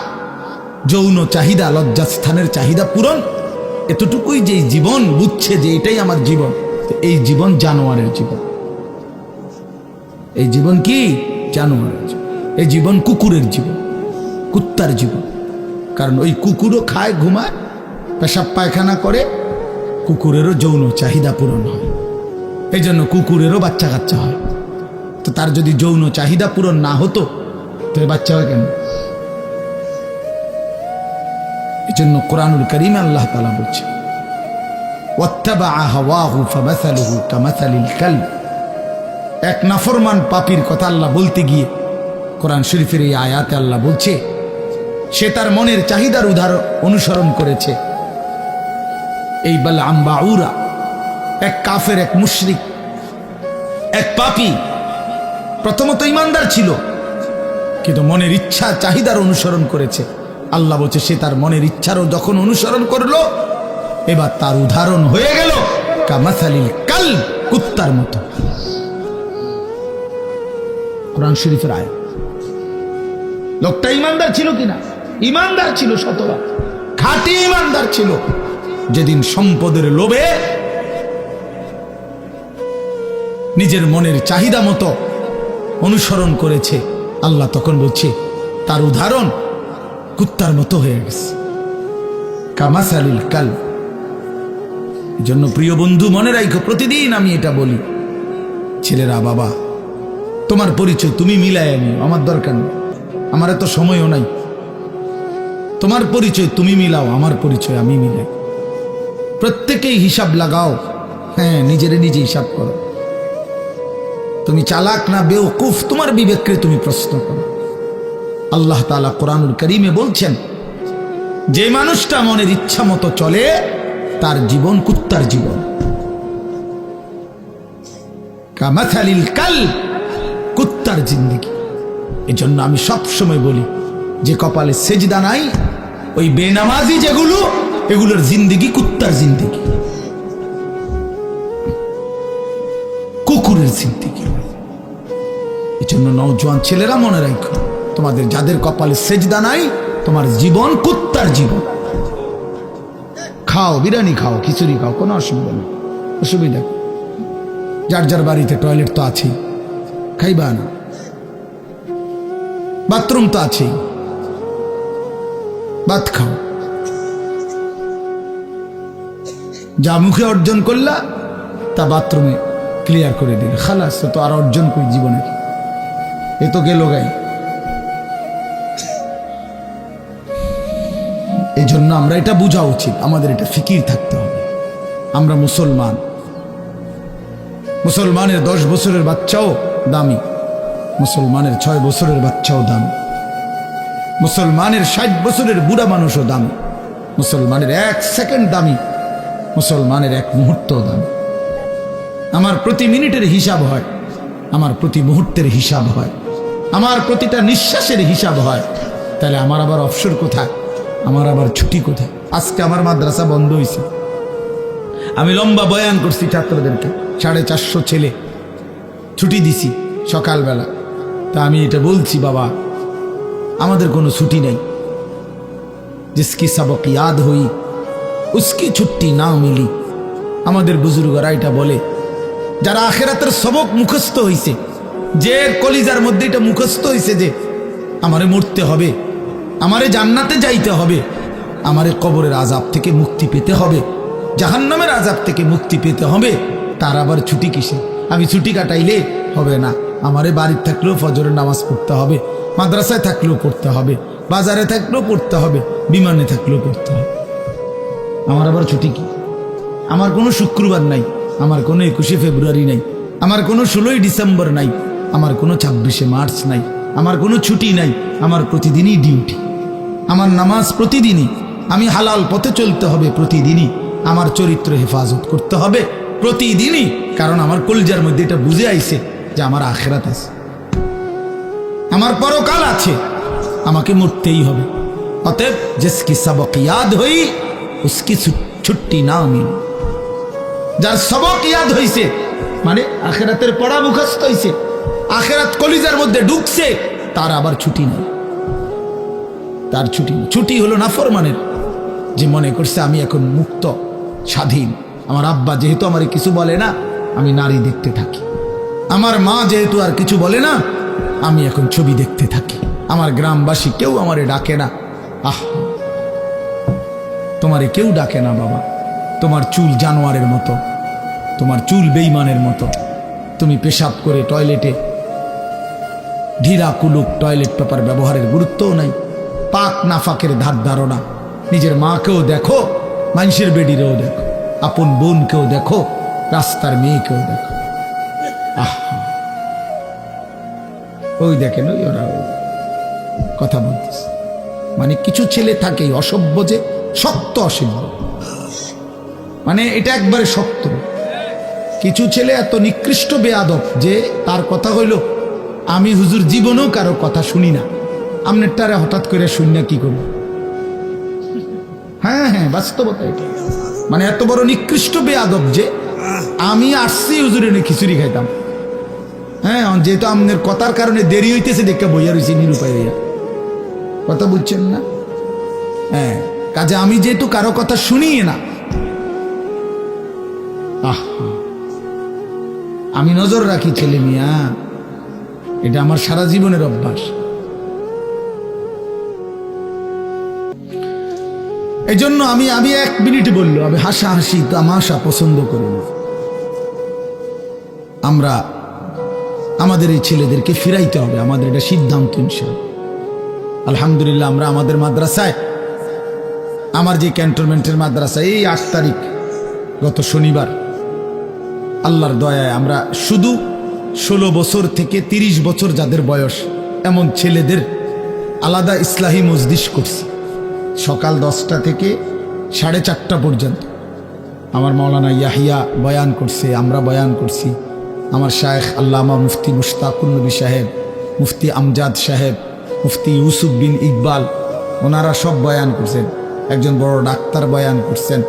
যৌন চাহিদা, লজ্জাস্থানের চাহিদা পূরণ, এতটুকুই যে জীবন বুঝছে যে এটাই আমার জীবন, এই জীবন জানোয়ারের জীবন। এই জীবন কি? জানোয়ারের জীবন। এই জীবন কুকুরের জীবন, কুত্তার জীবন। কারণ ওই কুকুরও খায়, ঘুমায়, পেশাব পায়খানা করে, কুকুরেরও যৌন চাহিদা পূরণ হয়, এই জন্য কুকুরেরও বাচ্চা কাচ্চা হয়। তো তার যদি যৌন চাহিদা পূরণ না হতো, তো বাচ্চা হয় কেন? এই জন্য কোরআনুল কারীমে আল্লাহ তাআলা বলছে, ওয়াত্তাবাআ হাওয়াহু ফামাসালুহু কামাসালিল কালব। এক নাফরমান পাপীর কথা আল্লাহ বলতে গিয়ে কোরআন শরীফের এই আয়াতে আল্লাহ বলছে, সে তার মনের চাহিদার অনুসরণ করেছে। এই বালআম বাউরা, এক কাফের, এক মুশরিক, এক পাপী, প্রথমত ইমানদার ছিল, কিন্তু মনের ইচ্ছা চাহিদার অনুসরণ করেছে। আল্লাহ বলছে, সে তার মনের ইচ্ছারও যখন অনুসরণ করলো, এবার তার উদাহরণ হয়ে গেল কামাসালিল কালব, কুত্তার মতো। কোরআন শরীফের আয়াত। লোকটা ইমানদার ছিল কিনা? ইমানদার ছিল, শতভাগ খাঁটি ইমানদার ছিল। যেদিন সম্পদের লোভে নিজের মনের চাহিদা মতো অনুসরণ করেছে, আল্লাহ তখন বলছে তার উদাহরণ কুত্তার মতো হয়ে গেছে, কামাসালিল কালব। এজন্য প্রিয় বন্ধু, মনে রাখো, প্রতিদিন আমি এটা বলি, ছেলেরা, বাবা, তোমার পরিচয় তুমি মিলায় নিও, আমার দরকার নেই, আমার এত সময়ও নাই। তোমার পরিচয় তুমি মিলাও, আমার পরিচয় আমি মিলাই। প্রত্যেকেই হিসাব লাগাও, হ্যাঁ, নিজেরে নিজে হিসাব করো। তুমি চালাক না বেওকুফ, তোমার বিবেককে তুমি প্রশ্ন করো। আল্লাহ তাআলা কোরআনুল কারীমে বলছেন, যে মানুষটা মনের ইচ্ছা মতো চলে, তার জীবন কুত্তার জীবন। কামাসালিল কালব, কুত্তার জিন্দেগি। এজন্য আমি সব সময় বলি, যে কপালে সেজদা নাই, ওই বেনামাজি যেগুলো, এগুলোর জিন্দেগি কুত্তার জিন্দেগি, কুকুরের জিন্দেগি। এজন্য নওজোয়ান ছেলেরা মনে রাখো, তোমাদের যাদের কপালে সেজদা নাই, তোমার জীবন কুত্তার জীবন। খাও, বিরিয়ানি খাও, খিচুড়ি খাও, কোনো অসুবিধা নেই, অসুবিধা। যার যার বাড়িতে টয়লেট তো আছেই, খাইবা না? বাথরুম তো আছেই, ভাত খাও। যা মুখে অর্জন করলা তা বাথরুমে ক্লিয়ার করে দিলে, খালাস। তো আর অর্জন করি জীবনে, এ তো গেল গাই। এই জন্য আমরা এটা বোঝা উচিত, আমাদের এটা ফিকির থাকতে হবে। আমরা মুসলমান, মুসলমানের 10 বছরের বাচ্চাও দামি, মুসলমানের 6 বছরের বাচ্চাও দামি, মুসলমানের 60 বছরের বুড়া মানুষও দামি, মুসলমানের 1 সেকেন্ড দামি, মুসলমানের 1 মুহূর্ত দামি। আমার প্রতি মিনিটের হিসাব হয়, আমার প্রতি মুহূর্তের হিসাব হয়, আমার প্রতিটা নিঃশ্বাসের হিসাব হয়। তাহলে আমার আবার অবসর কোথায়? আমার আবার ছুটি কোথায়? আজকে আমার মাদ্রাসা বন্ধ হয়েছে, আমি লম্বা বয়ান করছি ছাত্রদেরকে, 450 ছেলে, ছুটি দিছি সকালবেলা। তা আমি এটা বলছি, বাবা আমাদের কোনো ছুটি নেই। জিসকি সবক ইয়াদ হই উসকি ছুটি না মিলি। আমাদের বুজুর্গরা এটা বলে, যারা আখিরাতের সবক মুখস্থ হইছে, যে কলিজার মধ্যে এটা মুখস্থ হইছে যে আমারে মরতে হবে, আমারে জান্নাতে যাইতে হবে, আমারে কবরের আযাব থেকে মুক্তি পেতে হবে, জাহান্নামের আযাব থেকে মুক্তি পেতে হবে, তার আবার ছুটি কিসে? আমি ছুটি কাটাইলে হবে না। আমারে বাড়িতে থাকলেও ফজরের নামাজ পড়তে হবে, মাদ্রাসায় থাকলেও পড়তে হবে, বাজারে থাকলেও পড়তে হবে, বিমানে থাকলেও পড়তে হবে। আমার আবার ছুটি কি? আমার কোনো শুক্রবার নাই, আমার কোনো 21শে ফেব্রুয়ারি নাই, আমার কোনো 16ই ডিসেম্বর নাই, আমার কোনো 26শে মার্চ নাই, আমার কোনো ছুটি নাই। আমার প্রতিদিনই ডিউটি, আমার নামাজ প্রতিদিনই, আমি হালাল পথে চলতে হবে প্রতিদিনই, আমার চরিত্র হেফাজত করতে হবে প্রতিদিনই। কারণ আমার কলিজার মধ্যে এটা বুঝে আইছে যে আমার আখিরাত আছে, আমার পরকাল আছে, আমাকে মরতেই হবে। অতএব জিসকি সবক ইয়াদ হই উসকি ছুটি না মিল। যার সবক ইয়াদ হইছে মানে আখিরাতের পড়া মুখস্থ হইছে, আখিরাত কলিজার মধ্যে ঢুকছে, তার আবার ছুটি নেই, তার ছুটি নেই। ছুটি হলো নাফরমানের, যে মনে করছে আমি এখন মুক্ত স্বাধীন। আমার আব্বা যেহেতু আমারে কিছু বলে না, আমি নারী দেখতে থাকি। আমার মা যেহেতু আর কিছু বলে না, আমি এখন ছবি দেখতে থাকি। আমার গ্রামবাসী কেউ আমারে ডাকে না। আহ, তোমারে কেউ ডাকে না বাবা, তোমার চুল জানোয়ারের মতো, তোমার চুল বেঈমানের মতো, তুমি পেশাব করে টয়লেটে ঢিলা কুলুক টয়লেট পেপার ব্যবহারের গুরুত্বও নাই, পাক নাফাকের ধার ধারণা। নিজের মাকেও দেখো, মানুষের বেডিরেও দেখো, আপন বোনকেও দেখো, রাস্তার মেয়েকেও দেখো। আহ, ওই দেখেন ওই ওরা কথা বলতেছে। মানে কিছু ছেলে থাকে অসভ্য, যে শক্ত অসভ্য, মানে এটা একবারে শক্ত। কিছু ছেলে এত নিকৃষ্ট বেয়াদব যে তার কথা হইল, আমি হুজুর জীবনেও কারো কথা শুনি না, আমনেরটারে হঠাৎ করে শুনি না কি করব? হ্যাঁ হ্যাঁ, বাস্তবতা এটা। মানে এত বড় নিকৃষ্ট বেয়াদব যে আমি আসছি হুজুরে খিচুড়ি খাইতাম, হ্যাঁ, যেহেতু আপনার কথার কারণে দেরি হইতেছে দেখে বইয়া রয়েছি নিরুপায় হইয়া। কথা বুঝছেন না? হ্যাঁ, কাজে আমি যেহেতু কারো কথা শুনি না, আমি নজর রাখি ছেলে মিয়া, এটা আমার সারা জীবনের অভ্যাস। এই জন্য আমি 1 মিনিট বললো, আমি হাসাহাসি তামাশা পছন্দ করি না। আমরা আমাদের এই ছেলেদেরকে ফিরাইতে হবে, আমাদের এটা সিদ্ধান্ত ইনশাআল্লাহ। আলহামদুলিল্লাহ, আমরা আমাদের মাদ্রাসায়, আমার যে ক্যান্টনমেন্টের মাদ্রাসা, এই 8 তারিখ গত শনিবার আল্লাহর দয়ায় আমরা শুধু 16 বছর থেকে 30 বছর যাদের বয়স এমন ছেলেদের আলাদা ইসলাহি মজলিস করছি। সকাল 10টা থেকে 4:30 পর্যন্ত আমার মাওলানা ইয়াহিয়া বয়ান করছে, আমরা বয়ান করছি, আমার শায়েখ আল্লামা মুফতি মুশতাকুন নবী সাহেব, মুফতি আমজাদ সাহেব, মুফতি ইউসুফ বিন ইকবাল, ওনারা সব বয়ান করছেন। একজন বড় ডাক্তার বয়ান করছেন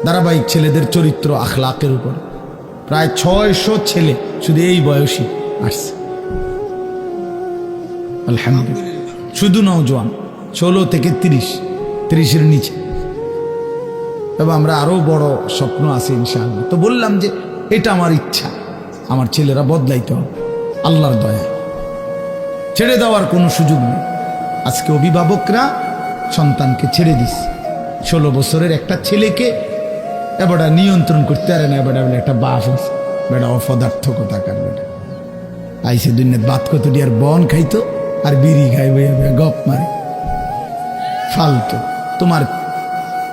ধারাবাহিক ছেলেদের চরিত্র আখলাকের উপর। প্রায় 600 ছেলে শুধু এই বয়সী আসছে, আলহামদুলিল্লাহ। শুধু নওজোয়ান, 16 থেকে 30, 30-এর নিচে। তবে আমরা আরো বড় স্বপ্ন আছে ইনশাআল্লাহ। তো বললাম যে এটা আমার ইচ্ছা, আমার ছেলেরা বদলাইতে হবে আল্লাহর দয়া, ছেড়ে দেওয়ার কোনো সুযোগ নেই। আজকে অভিভাবকরা সন্তানকে ছেড়ে দিস। 16 বছরের একটা ছেলেকে এবারটা নিয়ন্ত্রণ করতে পারে না। এবারটা বলে একটা বাপ আছে, বেটা অপদার্থ কোথাকার বেটা আইসে দুনিয়ার বাত কত আর বন খাইতো আর বিড়ি খাইবে, গপ মারে ফালতু।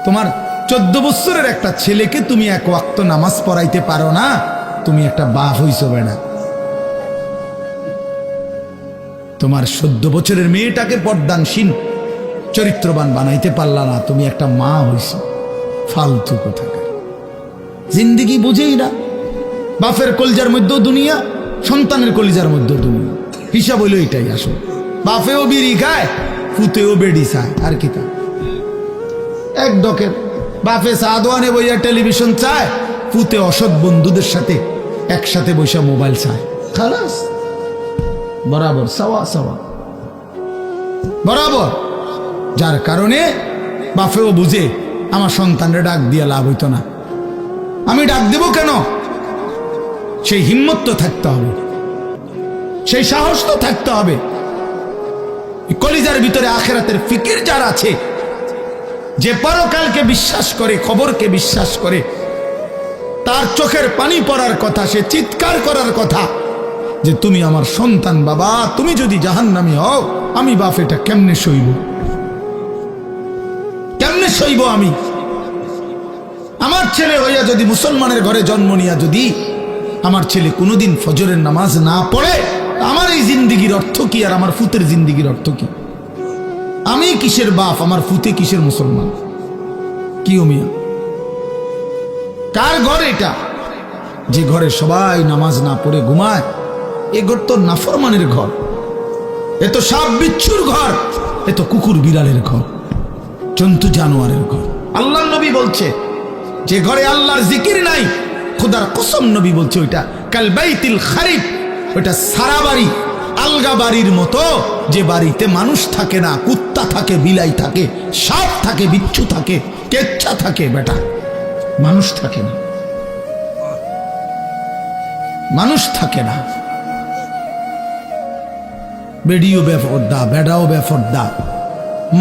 তোমার 14 বছরের একটা ছেলেকে তুমি এক ওয়াক্ত নামাজ পড়াইতে পারো না, তুমি একটা বাপ হইছো বেটা। তোমার 14 বছরের মেয়েটাকে পর্দানসীন চরিত্রবান বানাইতে পারলা না, তুমি একটা মা হইছো। ফালতু কোথাকার, জিন্দিগি বুঝেই না। বাপের কলিজার মধ্যেও দুনিয়া, সন্তানের কলিজার মধ্যেও দুনিয়া। হিসাব হইল এটাই আসলে। বাপেও বিড়ি খায়, ফুতেও বেড়ি চায়, আর কি তা এক ডকের। বাপে চা দোয়ানে বইয়া টেলিভিশন চায়, ফুতে অসৎ বন্ধুদের সাথে একসাথে বৈশা মোবাইল চায়। খালাস, বরাবর সাওয়া সাওয়া বরাবর। যার কারণে বাপেও বুঝে আমার সন্তানরে ডাক দিয়া লাভ হইতো না। আমি ডাক দেব কেন? সেই হিম্মত তো থাকতে হবে, সেই সাহস তো থাকতে হবে। কলিজার ভিতরে আখিরাতের ফিকির যার আছে, যে পরকালকে বিশ্বাস করে, খবরকে বিশ্বাস করে, তার চোখের পানি পড়ার কথা, সে চিৎকার করার কথা যে তুমি আমার সন্তান বাবা, তুমি যদি জাহান্নামী হও, আমি বাপ এটা কেমনে সইব? কেমনে সইব আমি? আমার ছেলে হইয়া যদি মুসলমানের ঘরে জন্ম নিয়া যদি আমার ছেলে কোনোদিন ফজরের নামাজ না পড়ে, আমার এই জিন্দিগির অর্থ কি? আর আমার ফুতের জিন্দিগির অর্থ কি? আমি কিসের বাপ, আমার ফুতে কিসের মুসলমান? কি মিয়া, কার ঘর এটা? যে ঘরে সবাই নামাজ না পড়ে ঘুমায়, এ ঘর তো নাফরমানের ঘর, এ তো সাপ বিচ্ছুর ঘর, এ তো কুকুর বিড়ালের ঘর, জন্তু জানোয়ারের ঘর। আল্লাহ নবী বলছে যে ঘরে আল্লাহর জিকির নাই, খোদার কসম নবী বলছে ওইটা কাল বাইতিল খারিব, ওইটা সারা বাড়ি, আলগা বাড়ির মতো। যে বাড়িতে মানুষ থাকে না, কুত্তা থাকে, বিলাই থাকে, সাপ থাকে, বিচ্ছু থাকে, কেচ্ছা থাকে, বেটা মানুষ থাকে না, মানুষ থাকে না। বেডিও বেফরদা, বেডাও বেফরদা,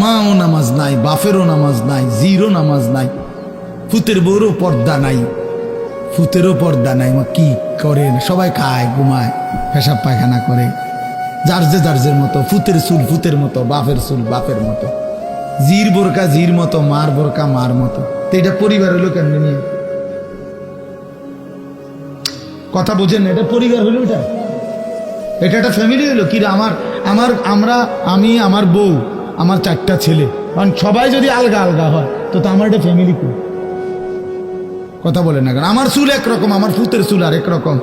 মাও নামাজ নাই, বাপেরও নামাজ নাই, জিরো নামাজ নাই, ফুতের বউরও পর্দা নাই, ফুতেরও পর্দা নাই। কি করে? সবাই খায়, ঘুমায়, পেশাব পায়খানা করে, যার মতো। ফুতের চুল ফুতের মতো, বাপের চুল বাপের মতো, জির বোরকা জির মতো, মার বোরকা মার মতো। তো এটা পরিবার হইলো কেমনি নিয়ে? কথা বোঝেন? এটা পরিবার হইলো? এটা একটা ফ্যামিলি হইলো কি? আমি, আমার বউ, আমার 4টা ছেলে, কারণ সবাই যদি আলগা আলগা হয় তো আমার এটা ফ্যামিলি কই? কথা বলেন না কেন? আমার চুল একরকম, আমার ফুতের চুল আর একরকম,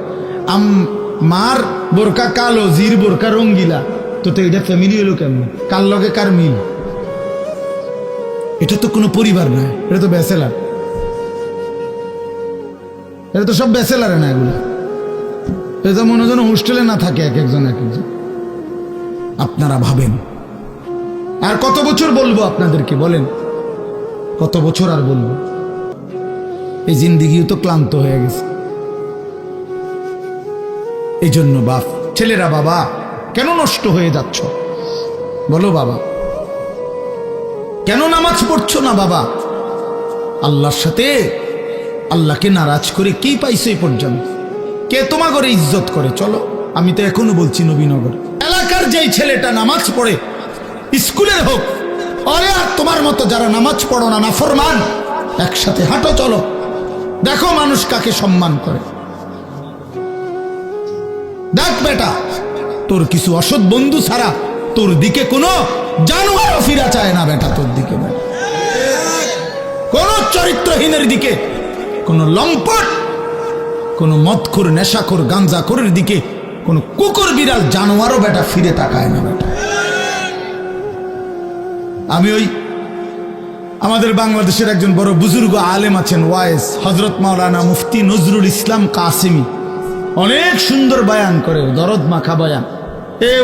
মার বোরকা কালো, জির বোরকা রঙ্গিলা, তো এটা ফ্যামিলি হইলো কেমন? কার লগে কার মিল? এটা তো কোনো পরিবার নয়, এটা তো ব্যাচেলার, এটা তো সব ব্যাচেলারে না। এগুলো এটা মনে হয় যেন হোস্টেলে না থাকে এক একজন। আপনারা ভাবেন আর কত বছর বলবো আপনাদেরকে? বলেন কত বছর আর বলবো? এই জিন্দিগিও তো ক্লান্ত হয়ে গেছে। এই জন্য বাপ, ছেলেরা বাবা কেন নষ্ট হয়ে যাচ্ছ? বলো বাবা, কেন নামাজ পড়ছো না বাবা? আল্লাহর সাথে আল্লাহকে নারাজ করে কি পাইছো এই পর্যন্ত? কে তোমার ঘরে ইজ্জত করে? চলো, আমি তো এখনো বলছি নবীনগর এলাকার যেই ছেলেটা নামাজ পড়ে, স্কুলের হোক, আরে আর তোমার মতো যারা নামাজ পড়ো না, নাফরমান, একসাথে হাঁটো, চলো, দেখো মানুষ কাকে সম্মান করে। দেখ বেটা, তোর কিছু অসৎ বন্ধু ছাড়া তোর দিকে কোনো জানোয়ারও ফিরা চায় না বেটা। তোর দিকে কোন চরিত্রহীনের দিকে, কোন লম্পট, কোন মদখোর, নেশাখোর, গাঞ্জাখোরের দিকে কোন কুকুর বিড়াল জানোয়ারও বেটা ফিরে তাকায় না বেটা। আমি আমাদের বাংলাদেশের একজন বড় বুজুর্গ আলেম আছেন, ওয়াইস হযরত মাওলানা মুফতি নজরুল ইসলাম কাসেমি, অনেক সুন্দর বয়ান করে, দরদ মাখা বয়ান।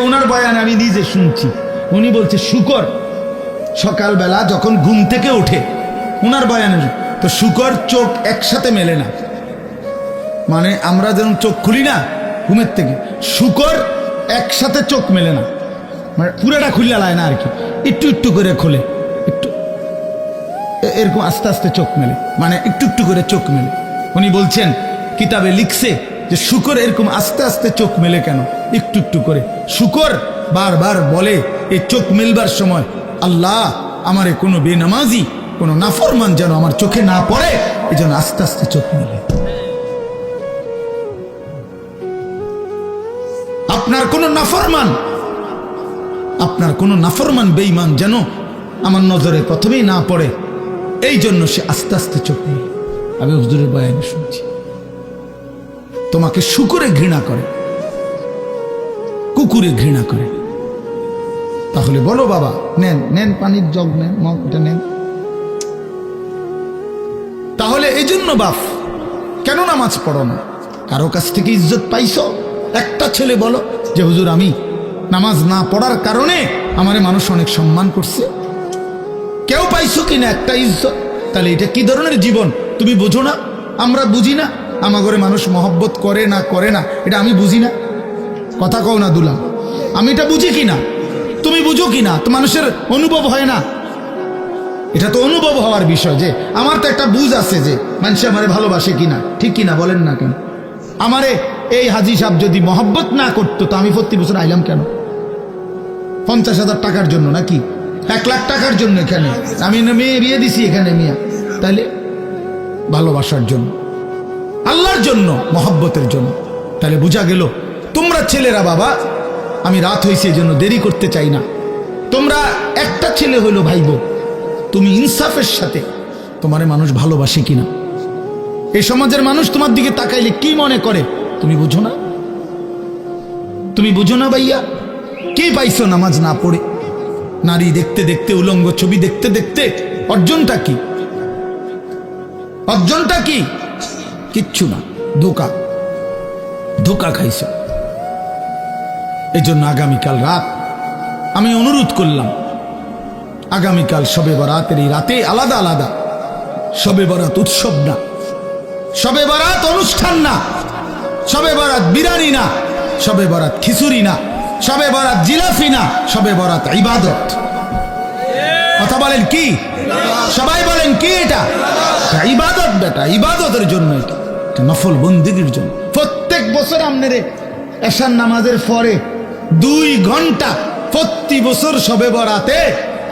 ওনার বয়ান আমি নিজে শুনছি। উনি বলছে শুকর, সকালবেলা যখন ঘুম থেকে ওঠে উনার বয়ানের তো শুকর চোখ একসাথে মেলে না, মানে আমরা যেমন চোখ খুলি না ঘুমের থেকে, শুকর একসাথে চোখ মেলে না, মানে পুরাটা খুললে লায় না আর কি, একটু একটু করে খোলে, একটু এরকম আস্তে আস্তে চোখ মেলে, মানে একটু একটু করে চোখ মেলে। উনি বলছেন কিতাবে লিখছে যে শুকর এরকম আস্তে আস্তে চোখ মেলে কেন, একটু একটু করে। শুকর বারবার বলে এই চোখ মেলবার সময়, আল্লাহ আমারে কোনো বেনামাজি কোনো নাফরমান যেন আমার চোখে না পড়ে, এই জন্য আস্তে আস্তে চোখ মেলে। আপনার কোনো নাফরমান বেঈমান যেন আমার নজরে প্রথমেই না পড়ে, এই জন্য সে আস্তে আস্তে চোখ মেলে। আমি হুজুরের বয়ানে শুনছি তোমাকে শুকরে ঘৃণা করে, কুকুরে ঘৃণা করে। তাহলে বলো বাবা, নেন নেন পানির জগ নেন, মগ এটা নেন। তাহলে এই জন্য বাপ কেন নামাজ পড়ো না? কারো কাছ থেকে ইজ্জত পাইছো? একটা ছেলে বলো যে হুজুর আমি নামাজ না পড়ার কারণে আমারে মানুষ অনেক সম্মান করছে, কেউ পাইছো কিনা একটা ইজ্জত? তাহলে এটা কি ধরনের জীবন তুমি বুঝো না? আমরা বুঝি না আমার ঘরে মানুষ মহব্বত করে না এটা আমি বুঝি না? কথা কও না দুলা, আমি এটা বুঝি কিনা, তুমি বুঝো কিনা? তো মানুষের অনুভব হয় না? এটা তো অনুভব হওয়ার বিষয় যে আমার তো একটা বুঝ আছে যে মানুষ আমারে ভালোবাসে কিনা, ঠিক কিনা বলেন না কেন? আমারে এই হাজি সাহেব যদি মহব্বত না করতো তো আমি প্রতি বছর আইলাম কেন? 50,000 টাকার জন্য নাকি 1 লাখ টাকার জন্য? এখানে আমি মেয়ে বিয়ে দিছি এখানে মিয়া, তাহলে ভালোবাসার জন্য, আল্লাহর জন্য, মহব্বতের জন্য। তাহলে বোঝা গেল তোমরা ছেলেরা বাবা, আমি রাত হয়েছে এই জন্য দেরি করতে চাই না, তোমরা একটা ছেলে হইলো ভাইব, তুমি ইনসাফের সাথে তোমারে মানুষ ভালোবাসে কিনা, এই সমাজের মানুষ তোমার দিকে তাকাইলে কি মনে করে তুমি বুঝো না? তুমি বুঝো না ভাইয়া? কি পাইছো নামাজ না পড়ে? নারী দেখতে দেখতে, উলঙ্গ ছবি দেখতে দেখতে অর্জনটা কি? অর্জনটা কি? কিচ্ছু না, ধোকা খাইছো। এই জন্য আগামীকাল রাত আমি অনুরোধ করলাম, আগামীকাল শবে বরাতের এই রাতে আলাদা আলাদা, শবে বরাত উৎসব না, শবে বরাত অনুষ্ঠান না, শবে বরাত বিরিয়ানি না, শবে বরাত খিচুড়ি না, শবে বরাত জিলাফি না, শবে বরাত ইবাদত। কথা বলেন কি? সবাই বলেন কি? এটা ইবাদত বেটা, ইবাদতের জন্য, এটা নফল বন্দেগীর জন্য। প্রত্যেক বছর আপনারে এশার নামাজের পরে 2 ঘন্টা প্রতি বছর শবে বরাতে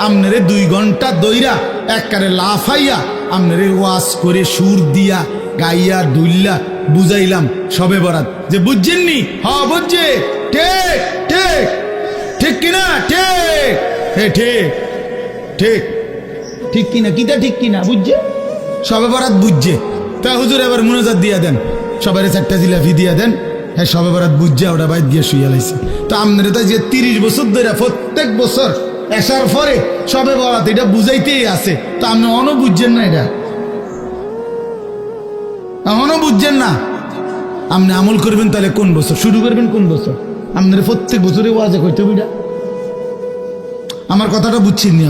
আপনারে 2 ঘন্টা দইরা একবারে লাফাইয়া আপনারে ওয়াজ করে সুর দিয়া গাইয়া দুইল্লা বুঝাইলাম শবে বরাত, যে বুঝছেননি? হ্যাঁ বুঝছে, ঠিক ঠিক ঠিক কিনা? ঠিক ঠিক ঠিক ঠিক কিনা? কিটা ঠিক কিনা? বুঝছে শবে বরাত, বুঝছে। তা হুজুর এবার মুনাজাত দিয়া দেন, সবাই 4টা জিলাফি দিয়া দেন, হ্যাঁ শবে বরাত বুঝছে, ওটা বাইর দিয়ে শুয়ে লাইছে। তো আপনারা তো যে 30 বছর ধরে প্রত্যেক বছর এসার পরে শবে বরাত এটা বুঝাইতেই আছে, তো আপনি অন বুঝছেন না? এটা এমনও বুঝছেন না? আপনি আমল করবেন তাহলে কোন বছর শুরু করবেন? কোন বছর? আপনার প্রত্যেক বছরে ওয়াজে কইতে হবে। আমার কথাটা বুঝছেন নি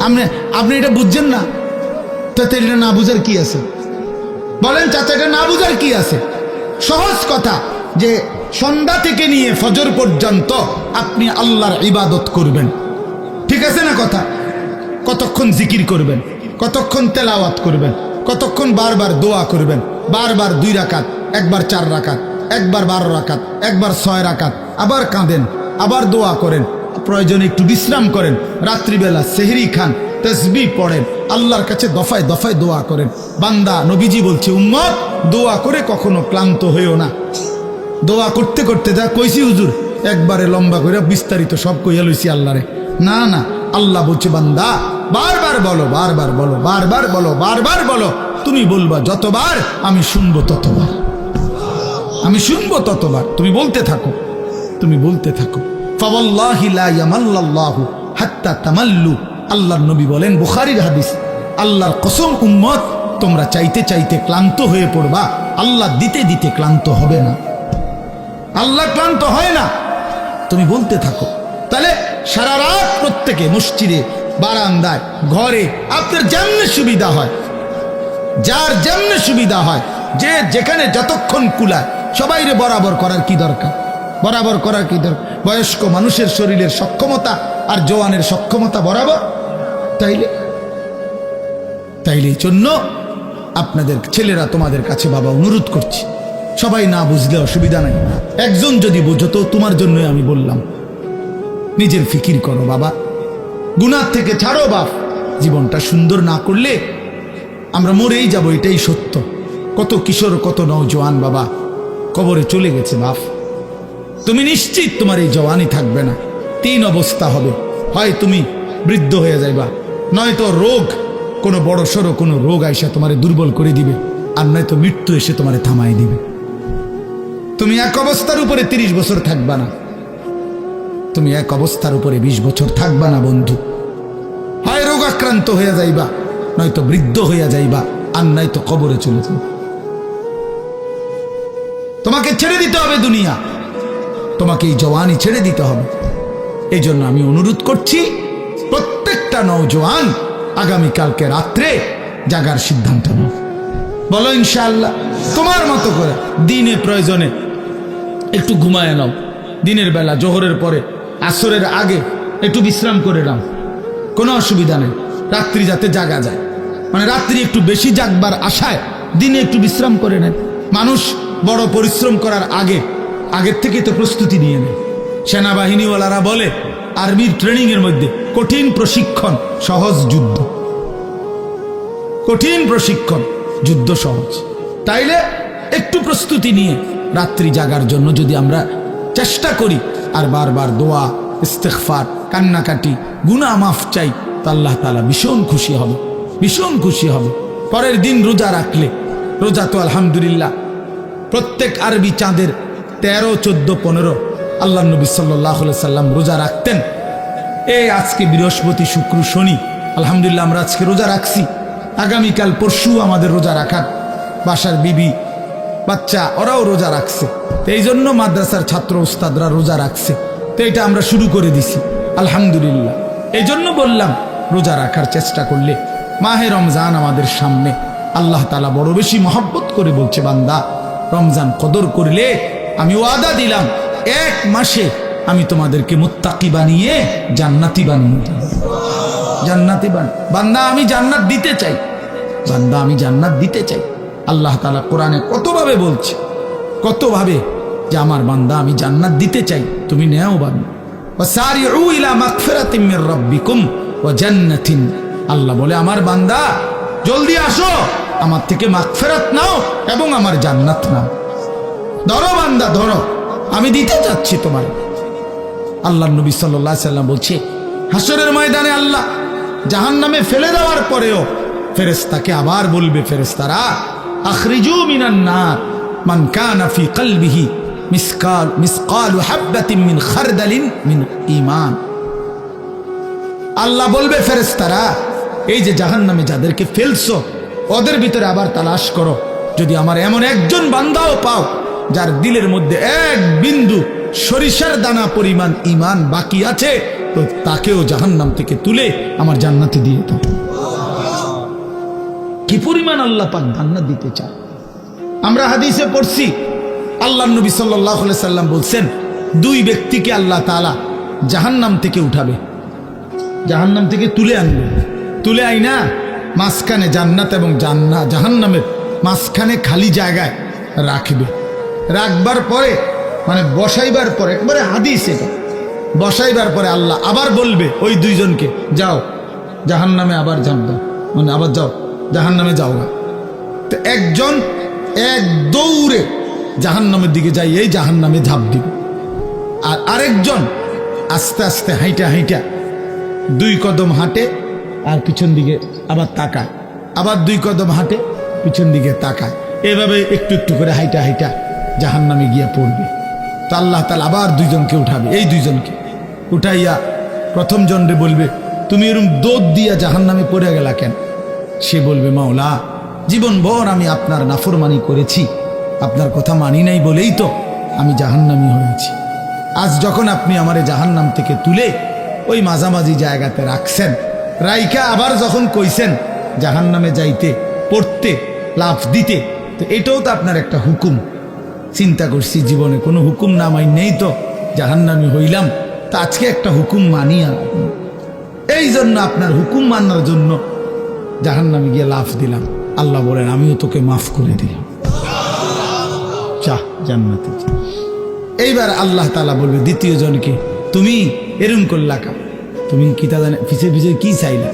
আপনি? আপনি এটা বুঝছেন না? তাতে এটা না বুঝার কি আছে? বলেন চাচা, এটা না বুঝার কি আছে? সহজ কথা যে সন্ধ্যা থেকে নিয়ে ফজর পর্যন্ত আপনি আল্লাহর ইবাদত করবেন, ঠিক আছে না কথা? কতক্ষণ জিকির করবেন, কতক্ষণ তেলাওয়াত করবেন, কতক্ষণ বারবার দোয়া করবেন, বারবার 2 রাকাত, একবার 4 রাকাত, একবার 12 রাকাত, একবার 6 রাকাত, আবার কাঁদেন, আবার দোয়া করেন, প্রয়োজনে একটু বিশ্রাম করেন, রাত্রিবেলা সেহরি খান, তাসবিহ পড়েন, আল্লাহর কাছে দফায় দফায় দোয়া করেন। বান্দা নবীজি বলছে, উম্মত দোয়া করে কখনো ক্লান্ত হইও না। দোয়া করতে করতে যা কইছি হুজুর একবারে লম্বা করে বিস্তারিত সব কইয়া লইছি আল্লাহরে, না না, আল্লাহ বলছে বান্দা বারবার বলো, বারবার বলো, বারবার বলো, বারবার বলো, তুমি বলবা যতবার আমি শুনবো ততবার, আমি শুনবো ততবার, তুমি বলতে থাকো, তুমি বলতে থাকো। ফাওয়াল্লাহি লা ইয়ামাল্লাল্লাহু হাত্তা তামাল্লু, আল্লাহর নবী বলেন, বুখারীর হাদিস, আল্লাহর কসম উম্মত তোমরা চাইতে চাইতে ক্লান্ত হয়ে পড়বা, আল্লাহ দিতে দিতে ক্লান্ত হবে না, আল্লাহ ক্লান্ত হয় না, তুমি বলতে থাকো। তাহলে সারা রাত প্রত্যেকে মসজিদে বারান্দায়, ঘরে, আপনার যেমনি সুবিধা হয়, যার যেমনি সুবিধা হয়, যে যেখানে যতক্ষণ কুলায়, সবাইরে বরাবর করার কি দরকার? বরাবর করার কি দরকার? বয়স্ক মানুষের শরীরের সক্ষমতা আর জওয়ানের সক্ষমতা বরাবর। তাইলে এই জন্য আপনাদের ছেলেরা তোমাদের কাছে বাবা অনুরোধ করছি, সবাই না বুঝলে অসুবিধা নাই, একজন যদি বুঝো তো তোমার জন্যই আমি বললাম, নিজের ফিকির করো বাবা, গুনাহ থেকে ছাড়ো বাপ। জীবনটা সুন্দর না করলে আমরা মরেই যাব, এটাই সত্য। কত কিশোর, কত নওজোয়ান বাবা কবরে চলে গেছে বাপ। তুমি নিশ্চিত তোমার এই জওয়ানি থাকবে না, 3 অবস্থা হবে, হয় তুমি বৃদ্ধ হয়ে যাইবা, নয়তো রোগ, কোনো বড় সড়ো কোনো রোগ আইসা তোমারে দুর্বল করে দিবে, আর নয়তো মৃত্যু এসে তোমারে থামাই দিবে। তুমি এক অবস্থার উপরে 30 বছর থাকবা না, তুমি এক অবস্থার উপরে 20 বছর থাকবা না বন্ধু। হয় রোগ আক্রান্ত হয়ে যাইবা, নয়তো বৃদ্ধ হইয়া যাইবা, আর নয়তো কবরে চলে যাবে। তোমাকে ছেড়ে দিতে হবে দুনিয়া, তোমাকে এই জওয়ানি ছেড়ে দিতে হবে। এই জন্য আমি অনুরোধ করছি, প্রত্যেকটা নওজোয়ান আগামীকালকে রাত্রে জাগার সিদ্ধান্ত নাও। বলো ইনশাআল্লাহ। তোমার মতো করে দিনে প্রয়োজনে একটু ঘুমায় নাও, দিনের বেলা জোহরের পরে আসরের আগে একটু বিশ্রাম করে নাও, কোনো অসুবিধা নেই। রাত্রি যাতে জাগা যায়, মানে রাত্রি একটু বেশি জাগবার আশায় দিনে একটু বিশ্রাম করে নেন। মানুষ বড় পরিশ্রম করার আগের থেকে তো প্রস্তুতি নিয়ে নেয়। সেনাবাহিনীওয়ালারা বলে আর্মির ট্রেনিং এর মধ্যে কঠিন প্রশিক্ষণ, সহজ যুদ্ধ। কঠিন প্রশিক্ষণ, যুদ্ধ সহজ। তাইলে একটু প্রস্তুতি নিয়ে রাত্রি জাগার জন্য যদি আমরা চেষ্টা করি, আর বারবার দোয়া, ইস্তেগফার, কান্নাকাটি, গুনাহ মাফ চাই, তো আল্লাহ তাআলা ভীষণ খুশি হবে, ভীষণ খুশি হবে। পরের দিন রোজা রাখলে, রোজা তো আলহামদুলিল্লাহ প্রত্যেক আরবি চাঁদের 13, 14, 15 আল্লাহ নবী সাল্লাল্লাহু আলাইহি সাল্লাম রোজা রাখতেন। এই আজকে বৃহস্পতি, শুক্র, শনি, আলহামদুলিল্লাহ আমরা আজকে রোজা রাখছি। আগামীকাল পরশু আমাদের রোজা রাখার, বাসার বিবি বাচ্চা ওরাও রোজা রাখছে, তো এই জন্য মাদ্রাসার ছাত্র উস্তাদরা রোজা রাখছে, তো এটা আমরা শুরু করে দিছি আলহামদুলিল্লাহ। এই জন্য বললাম রোজা রাখার চেষ্টা করলে, মাহে রমজান আমাদের সামনে, আল্লাহ তাআলা বড় বেশি মহব্বত করে বলছে, বান্দা রমজান কদর করলে আমি ওয়াদা দিলাম 1 মাসে আমি তোমাদেরকে মুত্তাকি বানিয়ে জান্নাতি বানিয়ে দেব। জান্নাতি বান্দা আমি জান্নাত দিতে চাই, বান্দা আমি জান্নাত দিতে চাই। আল্লাহ তাআলা কোরআনে কতভাবে বলছে, কতভাবে যে আমার বান্দা আমি জান্নাত দিতে চাই, তুমি নেও বান্দা। ওয়াসারিউ ইলা মাগফিরাতিম মির রাব্বিকুম ওয়া জান্নাতিন, আল্লাহ বলে আমার বান্দা জলদি আসো, আমার থেকে মাগফিরাত নাও এবং আমার জান্নাত নাও। ধরো বান্দা ধরো, আমি দিতে চাচ্ছি তোমার। আল্লাহ নবী সাল্লাল্লাহু আলাইহি সাল্লাম বলছে, হাসরের ময়দানে আল্লাহ জাহান্নামে ফেলে দেওয়ার পরেও ফেরেশতাকে আবার বলবে, ফেরেশতারা আখরিজু মিনান নার মান কানা ফি কলবিহি মিসকালু হাববাতিন মিন খারদালিন মিন ঈমান। আল্লাহ বলবে ফেরেশতারা, এই যে জাহান্নামে যাদেরকে ফেলছো, ওদের ভিতরে আবার তালাশ করো, যদি আমার এমন একজন বান্দাও পাও যার দিলের মধ্যে 1 বিন্দু সরিষার দানা পরিমাণ ঈমান বাকি আছে, তো তাকেও জাহান্নাম থেকে তুলে আমার জান্নাতে দিয়ে দাও। কি পরিমাণ আল্লাহ পাক জান্নাত দিতে চায়। আমরা হাদিসে পড়ছি, আল্লাহ নবী সাল্লাল্লাহু আলাইহি সাল্লাম বলছেন, 2 ব্যক্তিকে আল্লাহ তাআলা জাহান্নাম থেকে উঠাবে, জাহান্নাম থেকে তুলে আনবে, তুলে আইনা মাঝখানে জান্নাত এবং জাহান্নামের মাঝখানে খালি জায়গায় রাখবে। রাখবার পরে মানে বসাইবার পরে, একবারে হাদিস এটা, বসাইবার পরে আল্লাহ আবার বলবে ওই 2 জনকে, যাও জাহান্নামে আবার ঝাঁপ দাও, মানে আবার যাও জাহান্নামে যাও না। তো একজন এক দৌড়ে জাহান্নামের দিকে যাই, এই জাহান্নামে ঝাঁপ দিবে, আর আরেকজন আস্তে আস্তে হাইটা হাইটা 2 কদম হাঁটে আর পিছন দিকে আবার তাকায়, আবার 2 কদম হাঁটে পিছন দিকে তাকায়, এভাবে একটু একটু করে হাইটা হাইটা জাহান্নামে গিয়ে পড়বে। তো আল্লাহ তাআলা আবার 2 জনকে উঠাবে, এই 2 জনকে উঠাইয়া প্রথম জনরে বলবে, তুমি এরকম দৌড় দিয়া জাহান্নামে পড়ে গেলা কেন? সে বলবে, মাওলা জীবনভর আমি আপনার নাফরমানি করেছি, আপনার কথা মানি নাই বলেই তো আমি জাহান্নামী হয়েছি। আজ যখন আপনি আমারে জাহান্নাম থেকে তুলে ওই মাঝামাঝি জায়গাতে রাখছেন, রাইখা আবার যখন কইছেন জাহান্নামে যাইতে, পড়তে, লাফ দিতে, তো এটাও তো আপনার একটা হুকুম। চিন্তা করছি জীবনে কোনো হুকুম না মানেই তো জাহান্নামী হইলাম, তা আজকে একটা হুকুম মানি। আর এই জন্য আপনার হুকুম মানার জন্য জাহান্নামে গিয়ে লাফ দিলাম। আল্লাহ বলেন আমিও তোকে মাফ করে দিলাম, যা জান্নাতে যা। এইবার আল্লাহ তাআলা বলবে দ্বিতীয় জনকে, তুমি এরম করলা কা, তুমি কি তা জানে পিছে পিছে কি চাইলা?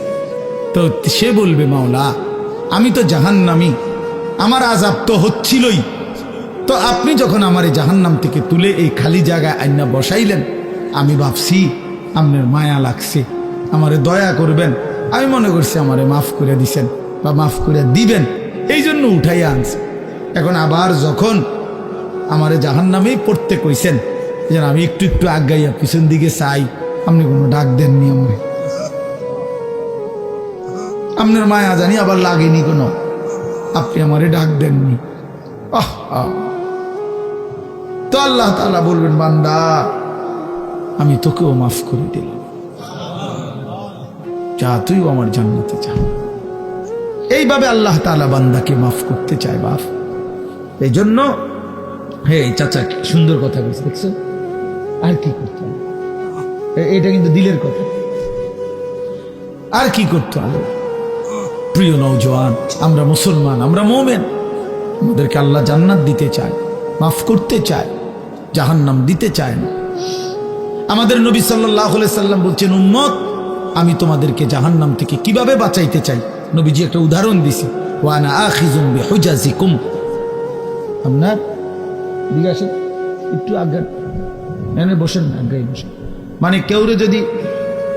তো সে বলবে মাওলা আমি তো জাহান্নামী, আমার আযাব তো হচ্ছিলই, তো আপনি যখন আমার এই জাহান্নাম থেকে তুলে এই খালি জায়গায় আইনা বসাইলেন, আমি ভাবছি আপনার মায়া লাগছে, আমারে দয়া করবেন, আমি মনে করছি আমারে মাফ করে দিছেন বা মাফ করে দিবেন, এই জন্য উঠাইয়া আনছে। এখন আবার যখন আমারে জাহান্নামেই পড়তে কইছেন, যেন আমি একটু একটু আগাইয়া পিছন দিকে চাই, আপনি কোনো ডাক দেননি আমারে, আপনার মায়া জানি আবার লাগেনি কোনো, আপনি আমারে ডাক দেননি। তো আল্লাহ তাআলা বলবেন বান্দা আমি তোকেও মাফ করে দিলাম, যা তুইও আমার জান্নাতে যা। এইভাবে আল্লাহ তাআলা বান্দাকে মাফ করতে চায় বাপ। এই জন্য হে চাচা সুন্দর কথা বলছে, দেখছো? আর কি করতে হবে, এটা কিন্তু দিলের কথা। আর কি করতে হবে? প্রিয় নওজোয়ান, আমরা মুসলমান, আমরা মুমিন, আমাদেরকে আল্লাহ জান্নাত দিতে চায়, মাফ করতে চায়, জাহান্নাম দিতে চায় না। আমাদের নবী সাল্লাল্লাহু আলাইহি সাল্লাম বলছেন উম্মত আমি তোমাদেরকে জাহান্নাম থেকে কিভাবে বাঁচাইতে চাই। নবীজি একটা উদাহরণ দিছে, ওয়া আনা আখিযুম বিহুজাজিকুম। আপনার দিকে আসেন একটু আগে, এনে বসেন না, আগে বসেন। মানে কেউরে যদি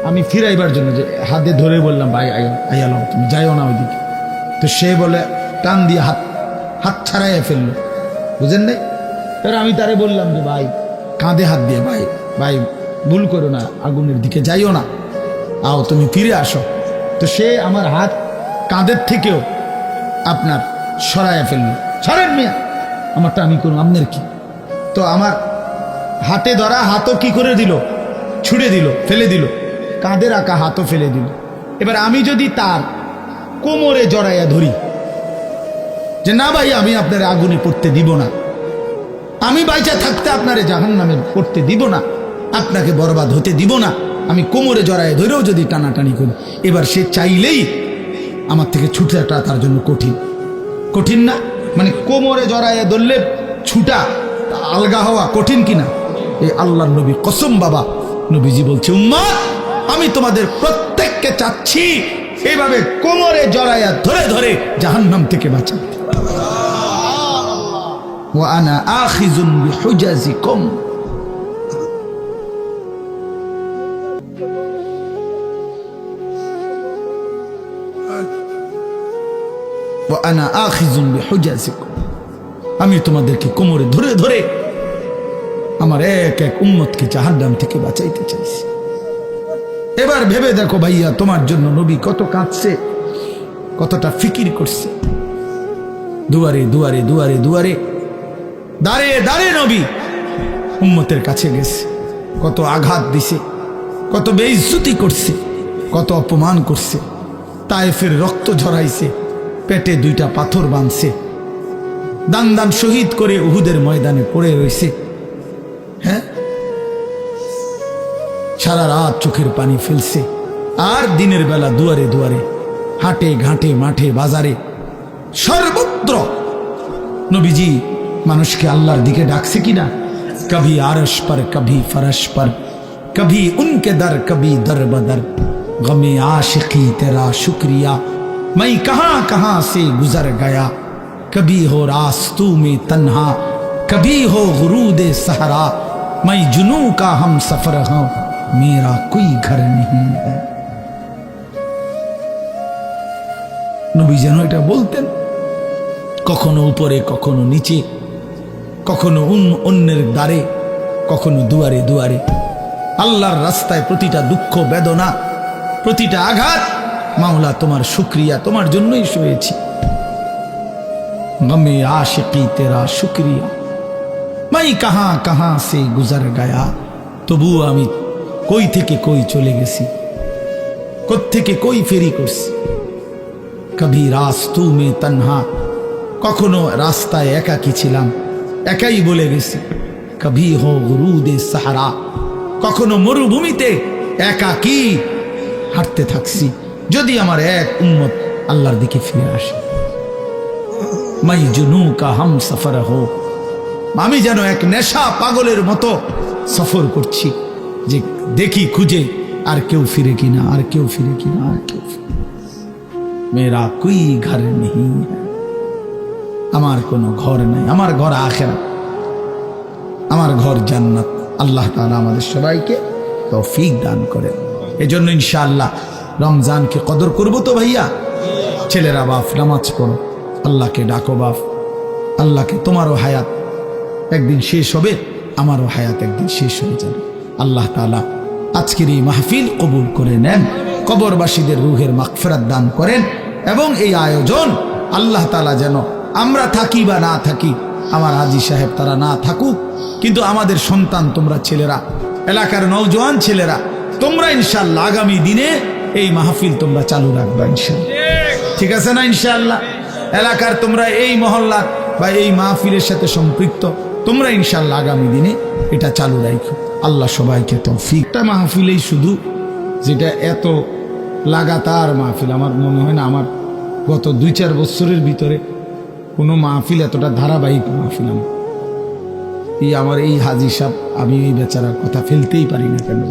আমি ফিরাইবার জন্য যে হাতে ধরে বললাম ভাই আইয়ালাম তুমি যাইও না ওইদিকে, তো সে বলে টান দিয়ে হাত ছাড়াইয়া ফেললো, বুঝেন নাই? তার আমি তারে বললাম যে ভাই কাঁধে হাত দিয়ে, ভাই ভাই ভুল করো না, আগুনের দিকে যাইও না, আও তুমি ফিরে আসো। তো সে আমার হাত কাঁধের থেকেও আপনার সরাইয়া ফেললো, সরেন মিয়া, আমারটা আমি করুন, আপনার কি? তো আমার হাতে ধরা হাতও কি করে দিল, ছুড়ে দিল, ফেলে দিল, কাঁধে রাখা হাতও ফেলে দিল। এবার আমি যদি তার কোমরে জড়াইয়া ধরি যে না ভাই আমি আপনার আগুনে পড়তে দিব না, আমি বাইচা থাকতে আপনারে জাহান্নামে পড়তে দিব না, আপনাকে বরবাদ হতে দিব না, আমি কোমরে জড়াইয়া ধরেও যদি টানাটানি করি, এবার সে চাইলেই আমার থেকে ছুটাটা তার জন্য কঠিন, কঠিন না? মানে কোমরে জড়াইয়া ধরলে ছুটা আলগা হওয়া কঠিন কিনা? এই আল্লাহর নবী কসম বাবা, নবীজি বলছে উম্মত আমি তোমাদের প্রত্যেককে চাচ্ছি এইভাবে কোমরে জড়াইয়া ধরে ধরে জাহান্নাম থেকে বাঁচাতে। ওয়া আনা আখিযুম বিহুজাজিকুম। ওয়া আনা আখিযুম বিহুজাজিকুম, আমি তোমাদেরকে কোমরে ধরে ধরে আমার এক এক উম্মতকে জাহান্নাম থেকে বাঁচাইতে চাইছি। এবার ভেবে দেখো ভাইয়া, তোমার জন্য নবী কত কাঁদছে, কতটা ফিকির করছে। দুয়ারে দুয়ারে দুয়ারে দুয়ারে দাঁড়িয়ে দাঁড়িয়ে নবী উম্মতের কাছে গেছে, কত আঘাত দিছে, কত বেইজ্জতি করছে, কত অপমান করছে, তায়েফের রক্ত ঝরাইছে, পেটে দুইটা পাথর বাঁধছে, দান দান শহীদ করে উহুদের ময়দানে পড়ে রয়েছে। হ্যাঁ, সারা রাত চোখের পানি ফেলছে, আর দিনের বেলা দুয়ারে দুয়ারে, হাটে ঘাটে, মাঠে বাজারে, সর্বত্র নবীজি মানুষকে আল্লাহর দিকে ডাকছে কিনা? কভি আরশ পর, কভি ফরশ পর, কভি উনকে দর, কভি দর বদর, গমে आशिकी तेरा शुक्रिया, मैं कहां कहां से गुजर गया, कभी हो रास्तों में तन्हा, कभी हो गुरूद सहरा, मैं जुनू का हम सफर हूं, मेरा कोई घर नहीं है। নবী যেন এটা বলতেন, কখনো উপরে, কখনো নিচে, কখনো অন্যের দ্বারে, কখনো দুয়ারে দুয়ারে, আল্লাহর রাস্তায় প্রতিটা দুঃখ বেদনা, প্রতিটা আঘাত, মাওলা তোমার শুকরিয়া, তোমার জন্যই সয়েছি। গমে आशिकी तेरा शुक्रिया, मैं कहां कहां से गुजर गया, তবুও আমি কই থেকে কই চলে গেছি, কোত্থেকে কই ফেরি করছি। কভি রাস্তু মে তনহা, কখনো রাস্তায় একাকী ছিলাম, একাই বলে গেছি। কভি হো গুরুদে সাহারা, কখনো মরুভূমিতে একাকী হাঁটতে থাকছি। যদি আমার এক উম্মত আল্লাহর দিকে ফিরে আসে, মাই জুনু কা হাম সফর হো, আমি যেন এক নেশা পাগলের মতো সফর করছি, যে দেখি খুঁজে আর কেউ ফিরে কিনা, আর কেউ ফিরে কিনা, আর কেউ ফিরে। মেরা কোই ঘর নেই, আমার কোনো ঘর নেই, আমার ঘর আখিরাত, আমার ঘর জান্নাত। আল্লাহ তাআলা আমাদের সবাইকে তৌফিক দান করেন। এজন্য ইনশাআল্লাহ রমজানকে কদর করব তো ভাইয়া। ছেলেরা বাপ নামাজ পড়ো, আল্লাহকে ডাকো বাপ, আল্লাহকে। তোমারও হায়াত একদিন শেষ হবে, আমারও হায়াত একদিন শেষ হয়ে যাবে। আল্লাহ তাআলা আজকের এই মাহফিল কবুল করে নেন, কবরবাসীদের রুহের মাগফিরাত দান করেন, এবং এই আয়োজন আল্লাহ তাআলা যেন আমরা থাকি বা না থাকি, আমার হাজী সাহেব তারা না থাকুক, কিন্তু আমাদের সন্তান তোমরা ছেলেরা, এলাকার নওজোয়ান ছেলেরা, তোমরা ইনশাআল্লাহ আগামী দিনে এই মাহফিল তোমরা চালু রাখবা ইনশাআল্লাহ। ঠিক আছে না? ইনশাআল্লাহ এলাকার তোমরা এই মহল্লা বা এই মাহফিলের সাথে সম্পৃক্ত, তোমরা ইনশাআল্লাহ আগামী দিনে এটা চালু রাখো। আল্লাহ সবাইকে তৌফিক। একটা মাহফিলেই শুধু, যেটা এত লাগাতার মাহফিল, আমার মনে হয় না আমার গত 2-4 বছরের ভিতরে কোনো মাহফিল এতটা ধারাবাহিক মাহফিল আমার এই হাজী সাহেব, আমি এই বেচারার কথা ফেলতেই পারি না কেন,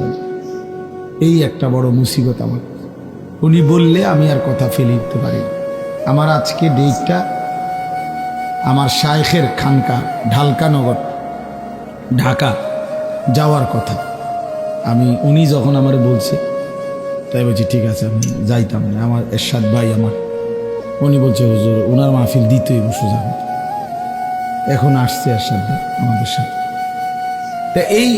এই একটা বড় মুসিবত আমার। উনি বললে আমি আর কথা ফেলে দিতে পারি না। আমার আজকে ডেটটা আমার শায়েখের খানকা ঢালকানগর ঢাকা যাওয়ার কথা। উনি যখন আমার বলছে, তাই বলছি ঠিক আছে আমি যাইতাম না। আমার এরশাদ ভাই আমার, উনি বলছে হুজুর ওনার মাহফিল দিতেই বসে যাবে। এখন আসছে এরশাদ ভাই আমাদের সাথে। তা এই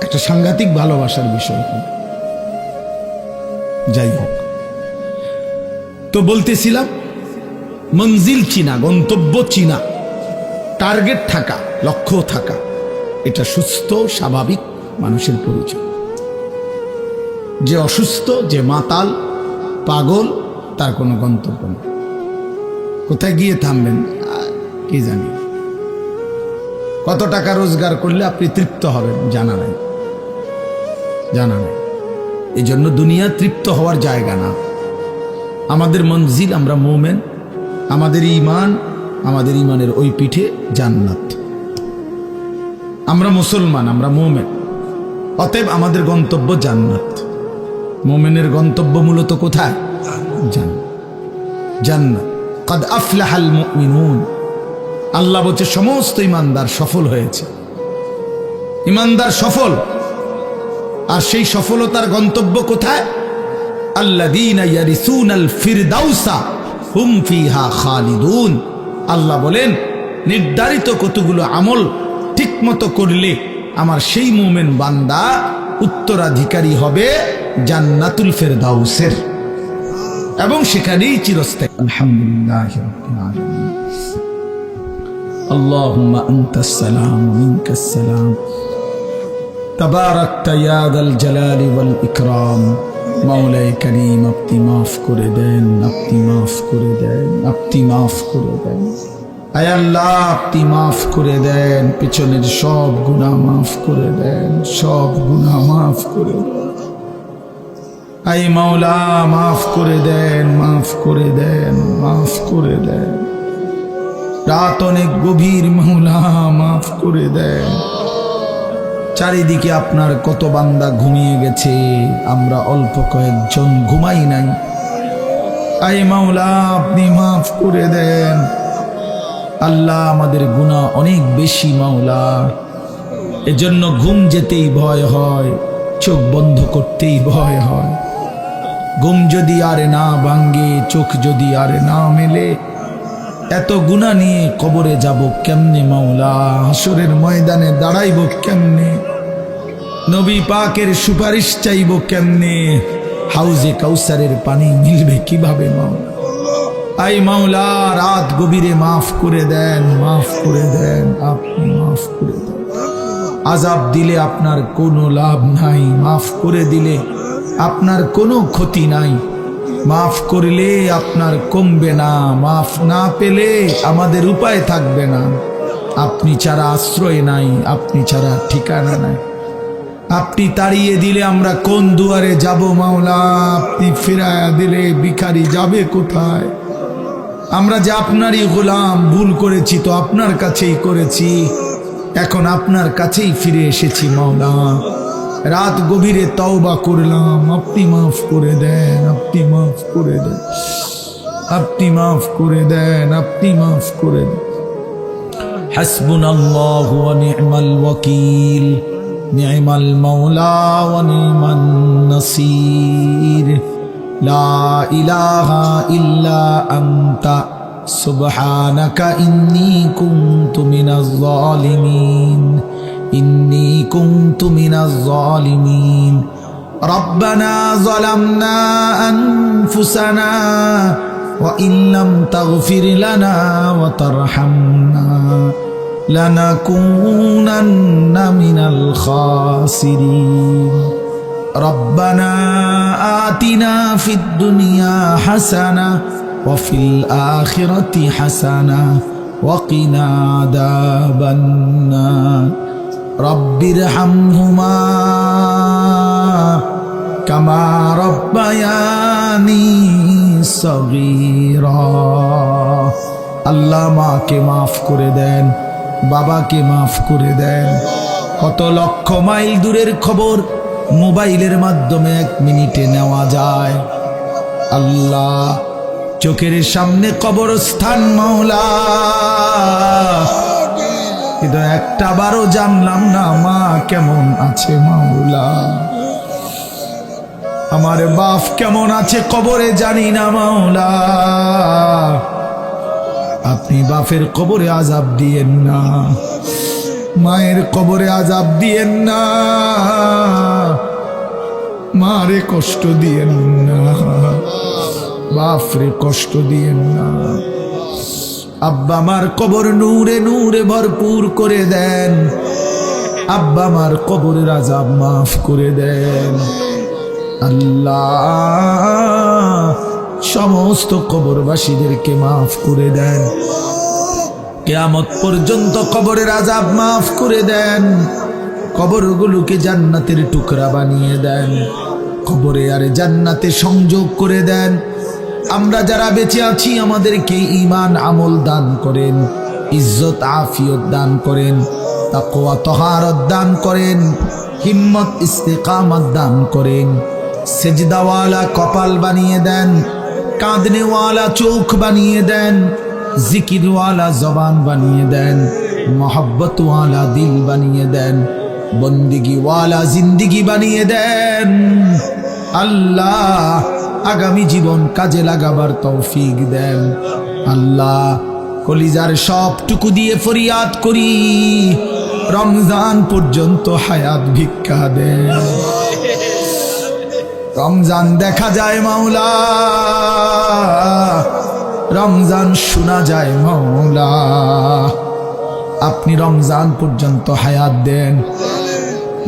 একটা সাংঘাতিক ভালোবাসার বিষয়। যাই হোক, তো বলতেছিলাম মঞ্জিল চিনা, গন্তব্য চিনা, টার্গেট থাকা, লক্ষ্য থাকা, এটা সুস্থ স্বাভাবিক মানুষের পরিচয়। যে অসুস্থ, যে মাতাল পাগল, তার কোনো গন্তব্য নেই। কোথায় গিয়ে থামবেন কি জানি, কত টাকা রোজগার করলে আপনি তৃপ্ত হবেন জানা নাই, জানা নাই। এই জন্য দুনিয়া তৃপ্ত হওয়ার জায়গা না। আমাদের মঞ্জিল, আমরা মোমেন, আমাদের ঈমান, আমাদের ঈমানের ওই পিঠে জান্নাত। আমরা মুসলমান, আমরা মোমেন, অতএব আমাদের গন্তব্য জান্নাত। মোমেনের গন্তব্য মূলত কোথায়? জান্নাত, জান্নাত। قد أفلح المؤمنون, আল্লাহ বলছে সমস্ত ঈমানদার সফল হয়েছে, ঈমানদার সফল। আর সেই সফলতার গন্তব্য কোথায়? আল্লাযীনা ইয়ারিসুনাল ফিরদাউসা হুম ফিহা খালিদুন। আল্লাহ বলেন নির্ধারিত কতগুলো আমল ঠিকমতো করলে আমার সেই মুমিন বান্দা উত্তরাধিকারী হবে জান্নাতুল ফিরদাউসের, এবং সেখানেই চিরস্থায়ী। আলহামদুলিল্লাহি রাব্বিল আলামিন। আল্লাহুম্মা আনতাস সালাম ওয়া মিনকাস সালাম, তাবারাকতা ইয়া যাল জালালি ওয়াল ইকরাম। মাওলাই করিম আপনি মাফ করে দেন, আপনি মাফ করে দেন, আপনি মাফ করে দেন। আয় আল্লাহ আপনি মাফ করে দেন, পিছনের সব গুনাহ মাফ করে দেন, সব গুনাহ মাফ করে দেন। আয় মাওলা মাফ করে দেন, মাফ করে দেন, মাফ করে দেন। রাত অনেক গভীর, মাওলা মাফ করে দেন। চারিদিকে আপনার কত বান্দা ঘুমিয়ে গেছে, আমরা অল্প কয়েকজন ঘুমাই নাই। আয় মাওলা আপনি মাফ করে দেন। আল্লাহ আমাদের গুনাহ অনেক বেশি মাওলা, এজন্য ঘুম যেতেই ভয় হয়, চোখ বন্ধ করতেই ভয় হয়। ঘুম যদি আরে না ভাঙ্গে, চোখ যদি আরে না মেলে, এত গুনাহ নিয়ে কবরে যাব কেমনে মাওলা? হাসরের ময়দানে দাঁড়াইব কেমনে? নবী পাকের সুপারিশ চাইব কেমনে? হাউজে কাউসারের পানি মিলবে কিভাবে মাওলা? আই মাওলা রাত গভীরে মাফ করে দেন, মাফ করে দেন, আপনি মাফ করে দেন। আযাব দিলে আপনার কোনো লাভ নাই, মাফ করে দিলে আপনার কোনো ক্ষতি নাই, মাফ করলে আপনার কমবে না, মাফ না পেলে আমাদের উপায় থাকবে না। আপনি ছাড়া আশ্রয় নাই, আপনি ছাড়া ঠিকানা নাই। আপনি তাড়িয়ে দিলে আমরা কোন দুয়ারে যাব মাওলা? আপনি ফিরায়া দিলে ভিখারি যাবে কোথায়? আমরা যে আপনারই গোলাম, ভুল করেছি তো আপনার কাছেই করেছি, এখন আপনার কাছেই ফিরে এসেছি মাওলা। রাত গভীরে তওবা করলাম, আপনি মাফ করে দেন, আপনি মাফ করে দেন, আপনি মাফ করে দেন, আপনি মাফ করে দেন। হাসবুনাল্লাহু ওয়া নি'মাল ওয়াকিল, নি'মাল মাওলা ওয়া নি'মান নাসির। লা ইলাহা ইল্লা আনতা সুবহানাকা ইন্নী কুনতু মিনাজ জালিমিন, ইন্নী কুনতু মিনাজ জালিমিন। রব্বানা যালামনা আনফুসানা ওয়া ইল্লাম তাগফির লানা ওয়া তারহামনা লানাকুনান্না মিনাল খাসিরিন। রব্বানা আতিনা ফিদ দুনিয়া হাসানা ওয়া ফিল আখিরাতি হাসানা ওয়া কিনা আযাবান নার। রব্বিরহামহুমা কামা রব্বায়ানি সগীরা। আল্লাহ মাকে মাফ করে দেন, বাবাকে মাফ করে দেন। কত লক্ষ মাইল দূরের খবর মোবাইলের মাধ্যমে 1 মিনিটে নেওয়া যায়। আল্লাহ চোখের সামনে কবরস্থান মাওলা, কিন্তু একটা বারও জানলাম না মা কেমন আছে মাওলা, আমার বাপ কেমন আছে কবরে জানি না মাওলা। আপনি বাপের কবরে আযাব দিয়েন না, মায়ের কবরে আযাব দিয়েন না, মারে কষ্ট দিয়েন না, বাপরে কষ্ট দিয়েন না। আব্বা মার কবর নূরে নূরে ভরপুর করে দেন, আব্বা মার কবরের আযাব মাফ করে দেন। আল্লাহ সমস্ত কবরবাসীদেরকে মাফ করে দেন, কিয়ামত পর্যন্ত কবরের আযাব মাফ করে দেন, কবরগুলোকে জান্নাতের টুকরা বানিয়ে দেন, কবরে আর জান্নাতে সংযোগ করে দেন। আমরা যারা বেঁচে আছি আমাদেরকে ঈমান আমল দান করেন, ইজ্জত আফিয়ত দান করেন, তাকওয়া তাহারত দান করেন, হিম্মত ইস্তেকামত দান করেন, সেজদাওয়ালা কপাল বানিয়ে দেন, কাঁদনেওয়ালা চোখ বানিয়ে দেন, জিকিরওয়ালা জবান বানিয়ে দেন, মোহব্বতওয়ালা দিল বানিয়ে দেন, বন্দিগিওয়ালা জিন্দিগি বানিয়ে দেন। আল্লাহ আগামী জীবন কাজে লাগাবার তৌফিক দেন। আল্লাহ কলিজার সবটুকু দিয়ে ফরিয়াদ করি, রমজান পর্যন্ত হায়াত ভিক্ষা দেন। রমজান দেখা যায় মাওলা, রমজান শোনা যায় মাওলা, আপনি রমজান পর্যন্ত হায়াত দেন।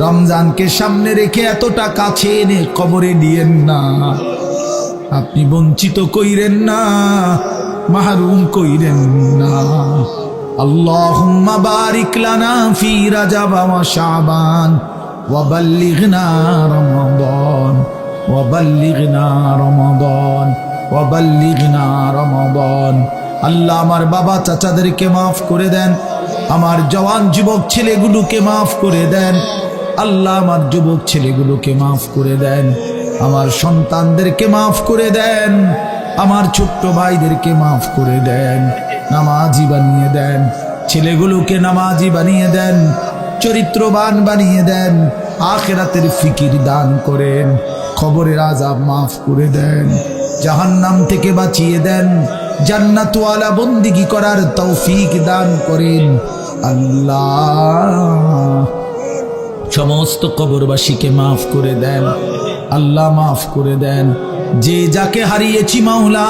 রমজানকে সামনে রেখে এতটা কাছে এনে কবরে দিয়েন না, আপনি বঞ্চিত কইরেন না, মাহরুম কইরেন না। আল্লাহুম্মা বারিক লানা ফি রাজাব ওয়া শাবান ওয়া বাল্লিগনা রমাদান ওয়া বাল্লিগনা রমাদান ওয়া বাল্লিগনা রমাদান। আল্লাহ আমার বাবা চাচাদেরকে মাফ করে দেন, আমার জওয়ান যুবক ছেলেগুলোকে মাফ করে দেন। আল্লাহ আমার যুবক ছেলেগুলোকে মাফ করে দেন, আমার সন্তানদেরকে মাফ করে দেন, আমার ছোট্ট ভাইদেরকে মাফ করে দেন, নামাজি বানিয়ে দেন, ছেলেগুলোকে নামাজি বানিয়ে দেন, চরিত্রবান বানিয়ে দেন, আখিরাতের ফিকির দান করেন, কবরের আযাব মাফ করে দেন, জাহান্নাম থেকে বাঁচিয়ে দেন, জান্নাতওয়ালা বন্দিগি করার তৌফিক দান করেন। আল্লাহ সমস্ত কবরবাসীকে মাফ করে দেন, আল্লাহ মাফ করে দেন। যে যাকে হারিয়েছি মাওলা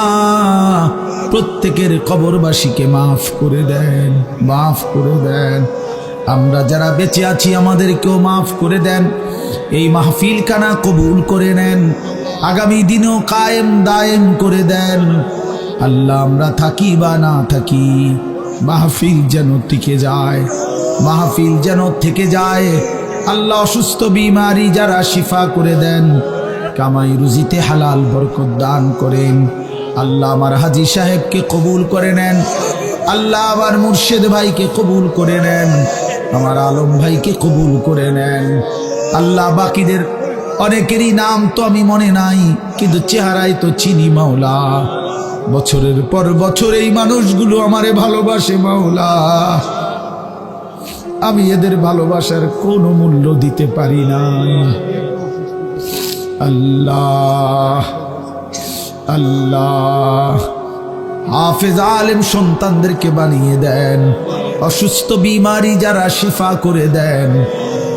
প্রত্যেকের কবরবাসীকে মাফ করে দেন, মাফ করে দেন। আমরা যারা বেঁচে আছি আমাদেরকেও মাফ করে দেন। এই মাহফিল খানা কবুল করে নেন, আগামী দিনও কায়েম দায়েম করে দেন। আল্লাহ আমরা থাকি বা না থাকি, মাহফিল যেন টিকে যায়, মাহফিল যেন থেকে যায়। আল্লাহ অসুস্থ বিমারি যারা শিফা করে দেন, কামাই রুজিতে হালাল বরকত দান করেন। আল্লাহ আমার হাজী সাহেবকে কবুল করে নেন, আল্লাহ আমার মুর্শেদ ভাইকে কবুল করে নেন, আমার আলম ভাইকে কবুল করে নেন। আল্লাহ বাকিদের অনেকেরই নাম তো আমি মনে নাই, কিন্তু চেহারায় তো চিনি মাওলা। বছরের পর বছর এই মানুষগুলো আমারে ভালোবাসে মাওলা, আমি এদের ভালোবাসার কোনো মূল্য দিতে পারি না। আল্লাহ আল্লাহ হাফেজ আলেম সন্তানদেরকে বানিয়ে দেন, অসুস্থ বিমারি যারা শিফা করে দেন,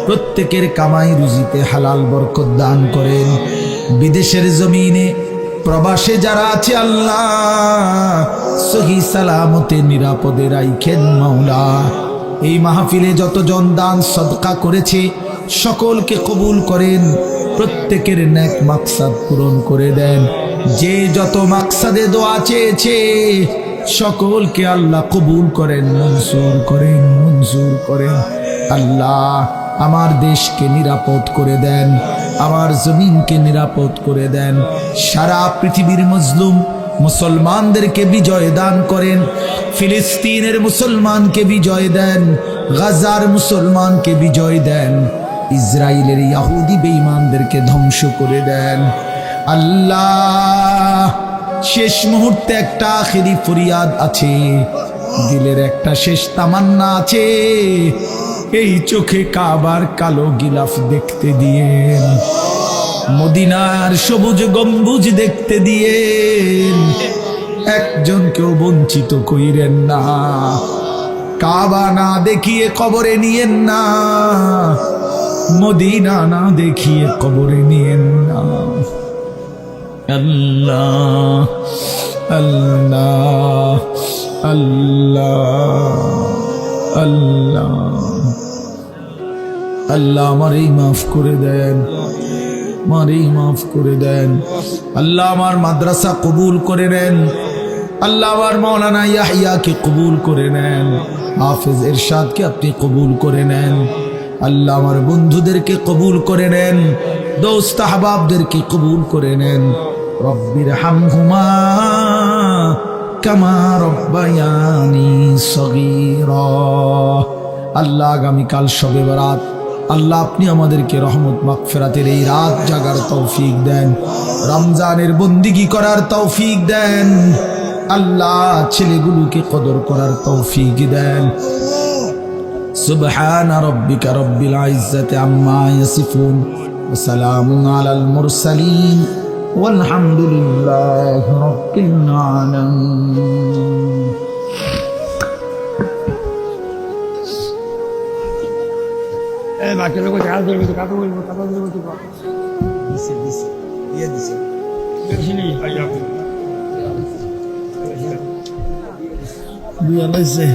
প্রত্যেকের কামাই রুজিতে হালাল বরকত দান করেন। বিদেশের জমিনে প্রবাসে যারা আছে আল্লাহ সহি সালামতে নিরাপদে রাইখেন মাওলা। এই মাহফিলে যতজন দান সদকা করেছে সকলকে কবুল করেন, প্রত্যেকের নেক মাকসাদ পূরণ করে দেন। যে যত মাকসাদে দোয়া চেয়েছে সকলকে আল্লাহ কবুল করেন, মনসুর করেন, মনসুর করেন। আল্লাহ আমার দেশকে নিরাপদ করে দেন, আমার জমিনকে নিরাপদ করে দেন। সারা পৃথিবীর মজলুম মুসলমানদেরকে বিজয় দান করেন, ফিলিস্তিনের মুসলমানকে বিজয় দেন, গাজার মুসলমানকে বিজয় দেন, ইসরায়েলের ইহুদি বেঈমানদেরকে ধ্বংস করে দেন। আল্লাহ শেষ মুহূর্তে একটা আখেরি ফরিয়াদ আছে, দিলের একটা শেষ তামান্না আছে, এই চোখে কাবার কালো গিলাফ দেখতে দিয়েন, মদিনার সবুজ গম্বুজ দেখতে দিয়েন, একজনকেও বঞ্চিত কইরেন না। কাবা না দেখিয়ে কবরে নিয়েন না, মদিনা না দেখিয়ে কবরে নিয়েন না। আল্লাহ আল্লাহ আল্লাহ আল্লাহ আল্লাহ আমারই মাফ করে দেন, আমারই মাফ করে দেন। আল্লাহ আমার মাদ্রাসা কবুল করে নেন, আল্লাহ আমার মাওলানা ইয়াহইয়াকে কবুল করে নেন, হাফেজ ইরশাদকে আপনি কবুল করে নেন। আল্লাহ আমার বন্ধুদেরকে কবুল করে নেন, দোস্ত আহবাবদেরকে কবুল করে নেন। রব্বির হামহুমা কামা রব্বায়ানি সগীরা। আল্লাহ আগামীকাল শবে বরাত, আল্লাহ আপনি আমাদেরকে রহমত মাগফিরাতের এই রাত জাগার তৌফিক দেন, রমজানের বন্দিগি করার তৌফিক দেন। আল্লাহ ছেলেগুলোকে কদর করার তৌফিক দেন। সুবহান রাব্বিকা রব্বিল ইজ্জাতি আম্মা ইয়াসিফুন ওয়া সালামুন আলাল মুরসালিন ওয়ালহামদুলিল্লাহি রাব্বিল আলামিন। বাকি লোক কাজ করবে তো কাজ বলবো কাজ বলবো তো দিছে দিছে দিয়ে দিছে বেশিনি আইয়া দিয়া লাইছে।